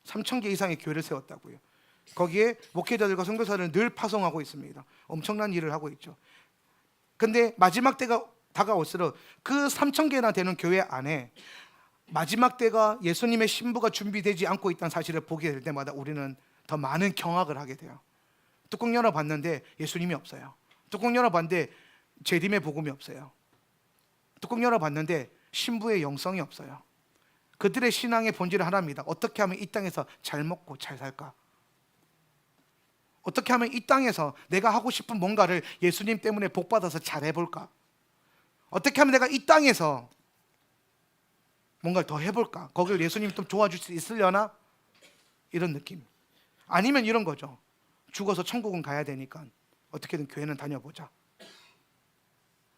3,000개 이상의 교회를 세웠다고요. 거기에 목회자들과 선교사를 늘 파송하고 있습니다. 엄청난 일을 하고 있죠. 근데 마지막 때가 다가올수록 그 3,000개나 되는 교회 안에 마지막 때가 예수님의 신부가 준비되지 않고 있다는 사실을 보게 될 때마다 우리는 더 많은 경악을 하게 돼요. 뚜껑 열어봤는데 예수님이 없어요. 뚜껑 열어봤는데 재림의 복음이 없어요. 뚜껑 열어봤는데 신부의 영성이 없어요. 그들의 신앙의 본질은 하나입니다. 어떻게 하면 이 땅에서 잘 먹고 잘 살까? 어떻게 하면 이 땅에서 내가 하고 싶은 뭔가를 예수님 때문에 복받아서 잘 해볼까? 어떻게 하면 내가 이 땅에서 뭔가를 더 해볼까? 거기를 예수님이 좀 도와줄 수 있으려나? 이런 느낌. 아니면 이런 거죠. 죽어서 천국은 가야 되니까 어떻게든 교회는 다녀보자.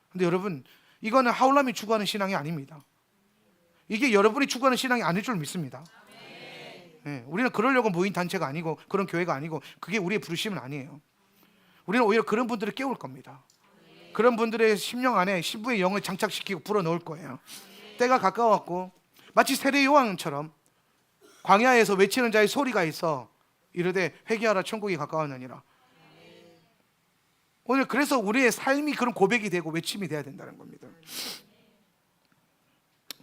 근데 여러분, 이거는 하울람이 추구하는 신앙이 아닙니다. 이게 여러분이 추구하는 신앙이 아닐 줄 믿습니다. 네, 우리는 그러려고 모인 단체가 아니고 그런 교회가 아니고 그게 우리의 부르심은 아니에요. 우리는 오히려 그런 분들을 깨울 겁니다. 그런 분들의 심령 안에 신부의 영을 장착시키고 불어넣을 거예요. 때가 가까웠고 마치 세례 요한처럼 광야에서 외치는 자의 소리가 있어 이르되 회개하라 천국이 가까웠느니라. 오늘 그래서 우리의 삶이 그런 고백이 되고 외침이 돼야 된다는 겁니다.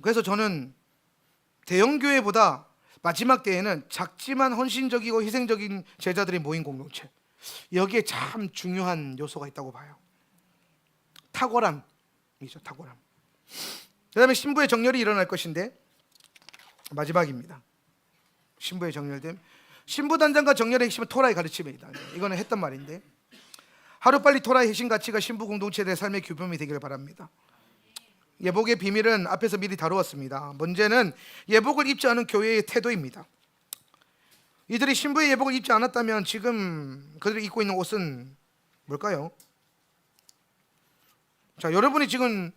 그래서 저는 대형 교회보다 마지막 때에는 작지만 헌신적이고 희생적인 제자들이 모인 공동체, 여기에 참 중요한 요소가 있다고 봐요. 탁월함이죠. 탁월함. 그 다음에 신부의 정렬이 일어날 것인데 마지막입니다. 신부의 정렬됨. 신부 단장과 정렬의 핵심은 토라의 가르침입니다. 이거는 했던 말인데 하루빨리 토라의 핵심 가치가 신부 공동체의 삶의 규범이 되기를 바랍니다. 예복의 비밀은 앞에서 미리 다루었습니다. 문제는 예복을 입지 않은 교회의 태도입니다. 이들이 신부의 예복을 입지 않았다면 지금 그들이 입고 있는 옷은 뭘까요? 자, 여러분이 지금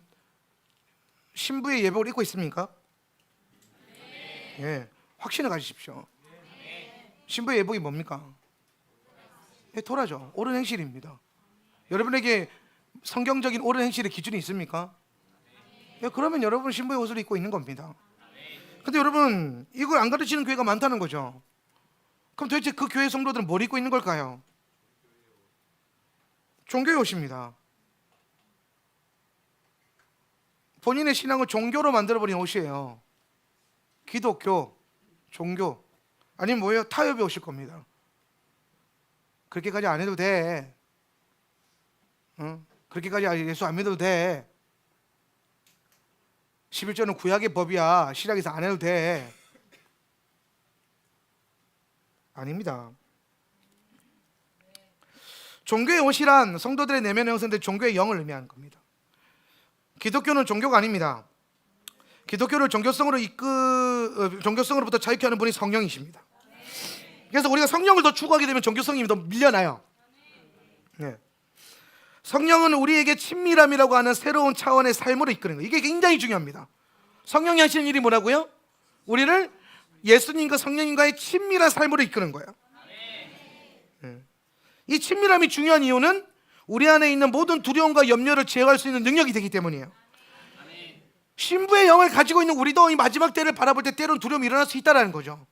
신부의 예복을 입고 있습니까? 예, 확신을 가지십시오. 신부의 예복이 뭡니까? 예, 토라죠. 옳은 행실입니다. 여러분에게 성경적인 옳은 행실의 기준이 있습니까? 예, 그러면 여러분 신부의 옷을 입고 있는 겁니다. 근데 여러분 이걸 안 가르치는 교회가 많다는 거죠. 그럼 도대체 그 교회 성도들은 뭘 입고 있는 걸까요? 종교의 옷입니다. 본인의 신앙을 종교로 만들어버린 옷이에요. 기독교, 종교, 아니면 뭐예요? 타협에 오실 겁니다. 그렇게까지 안 해도 돼. 그렇게까지 예수 안 믿어도 돼. 11조는 구약의 법이야. 신약에서 안 해도 돼. 아닙니다. 종교의 옷이란 성도들의 내면에 형성된 종교의 영을 의미하는 겁니다. 기독교는 종교가 아닙니다. 기독교를 종교성으로부터 자유케 하는 분이 성령이십니다. 그래서 우리가 성령을 더 추구하게 되면 종교성이 더 밀려나요. 네. 성령은 우리에게 친밀함이라고 하는 새로운 차원의 삶으로 이끄는 거예요. 이게 굉장히 중요합니다. 성령이 하시는 일이 뭐라고요? 우리를 예수님과 성령님과의 친밀한 삶으로 이끄는 거예요. 네. 이 친밀함이 중요한 이유는 우리 안에 있는 모든 두려움과 염려를 제어할 수 있는 능력이 되기 때문이에요. 신부의 영을 가지고 있는 우리도 이 마지막 때를 바라볼 때 때로는 두려움이 일어날 수 있다는 거죠.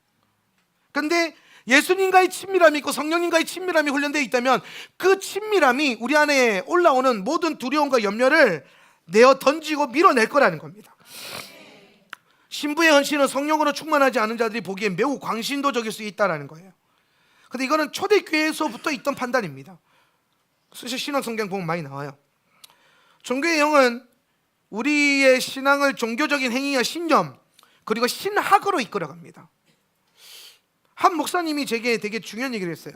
그런데 예수님과의 친밀함이 있고 성령님과의 친밀함이 훈련되어 있다면 그 친밀함이 우리 안에 올라오는 모든 두려움과 염려를 내어 던지고 밀어낼 거라는 겁니다. 신부의 헌신은 성령으로 충만하지 않은 자들이 보기에 매우 광신도적일 수 있다는 거예요. 근데 이거는 초대교회에서부터 있던 판단입니다. 사실 신학 성경 보면 많이 나와요. 종교의 영은 우리의 신앙을 종교적인 행위와 신념 그리고 신학으로 이끌어갑니다. 한 목사님이 제게 되게 중요한 얘기를 했어요.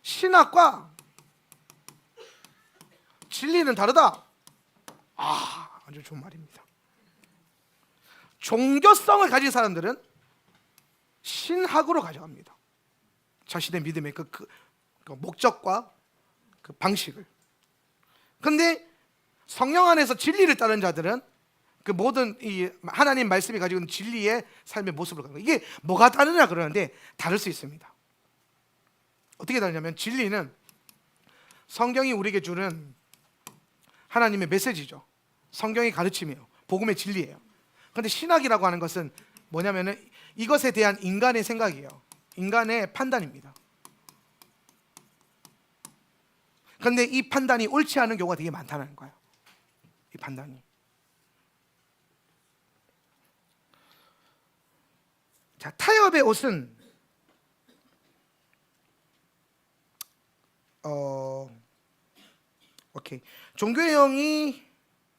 신학과 진리는 다르다. 아주 좋은 말입니다. 종교성을 가진 사람들은 신학으로 가져갑니다. 자신의 믿음의 그 목적과 그 방식을. 그런데 성령 안에서 진리를 따르는 자들은 그 모든 이 하나님 말씀이 가지고 있는 진리의 삶의 모습을 가는 거예요. 이게 뭐가 다르냐 그러는데 다를 수 있습니다. 어떻게 다르냐면 진리는 성경이 우리에게 주는 하나님의 메시지죠. 성경의 가르침이에요. 복음의 진리예요. 그런데 신학이라고 하는 것은 뭐냐면은 이것에 대한 인간의 생각이에요. 인간의 판단입니다. 그런데 이 판단이 옳지 않은 경우가 되게 많다는 거예요. 이 판단이. 자, 타협의 옷은 오케이. 종교의 영이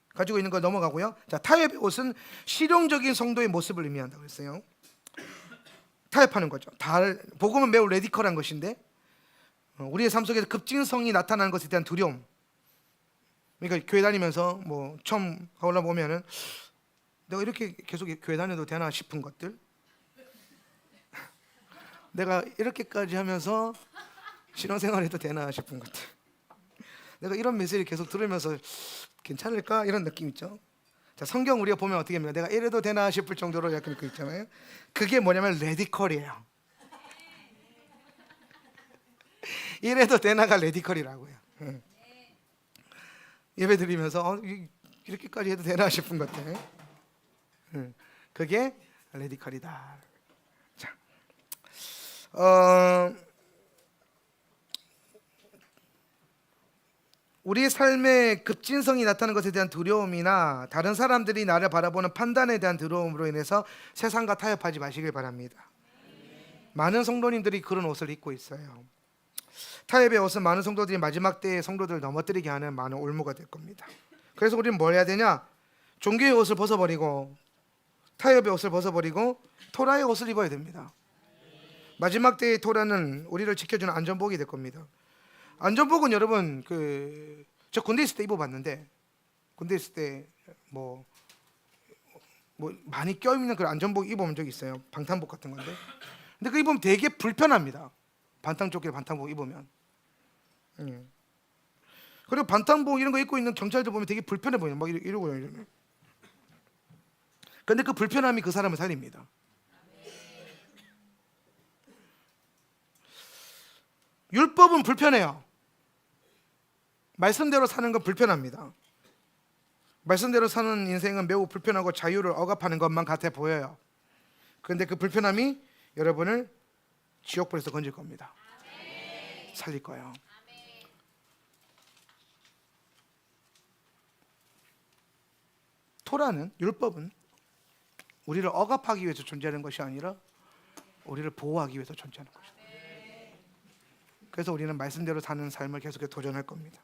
가지고 있는 거 넘어가고요. 자, 타협의 옷은 실용적인 성도의 모습을 의미한다고 했어요. 타협하는 거죠. 복음은 매우 레디컬한 것인데 우리의 삶 속에서 급진성이 나타나는 것에 대한 두려움. 그러니까 교회 다니면서 뭐 처음 올라보면은 내가 이렇게 계속 교회 다녀도 되나 싶은 것들, 내가 이렇게까지 하면서 신앙생활해도 되나 싶은 것들, 내가 이런 메시지를 계속 들으면서 괜찮을까 이런 느낌 있죠. 자, 성경 우리가 보면 어떻게 합니까? 내가 이래도 되나 싶을 정도로 약간 그 있잖아요. 그게 뭐냐면 레디컬이에요. 이래도 되나가 레디컬이라고요. 예배 드리면서 이렇게까지 해도 되나 싶은 것들, 그게 레디컬이다. 자, 우리의 삶의 급진성이 나타나는 것에 대한 두려움이나 다른 사람들이 나를 바라보는 판단에 대한 두려움으로 인해서 세상과 타협하지 마시길 바랍니다. 많은 성도님들이 그런 옷을 입고 있어요. 타협의 옷은 많은 성도들이 마지막 때의 성도들을 넘어뜨리게 하는 많은 올무가 될 겁니다. 그래서 우리는 뭘 해야 되냐? 종교의 옷을 벗어버리고 타협의 옷을 벗어버리고 토라의 옷을 입어야 됩니다. 마지막 때의 토라는 우리를 지켜주는 안전복이 될 겁니다. 안전복은 여러분 저 군대 있을 때 입어봤는데, 군대 있을 때 뭐 많이 껴있는 그런 안전복 입어본 적이 있어요. 방탄복 같은 건데. 근데 그 입으면 되게 불편합니다. 반탄조끼 반탄복 입으면. 그리고 반탄복 이런 거 입고 있는 경찰들 보면 되게 불편해 보여요. 막 이러고요. 근데 그 불편함이 그 사람을 살립니다. 율법은 불편해요. 말씀대로 사는 건 불편합니다. 말씀대로 사는 인생은 매우 불편하고 자유를 억압하는 것만 같아 보여요. 그런데 그 불편함이 여러분을 지옥불에서 건질 겁니다. 살릴 거예요. 토라는, 율법은 우리를 억압하기 위해서 존재하는 것이 아니라 우리를 보호하기 위해서 존재하는 것입니다. 그래서 우리는 말씀대로 사는 삶을 계속해서 도전할 겁니다.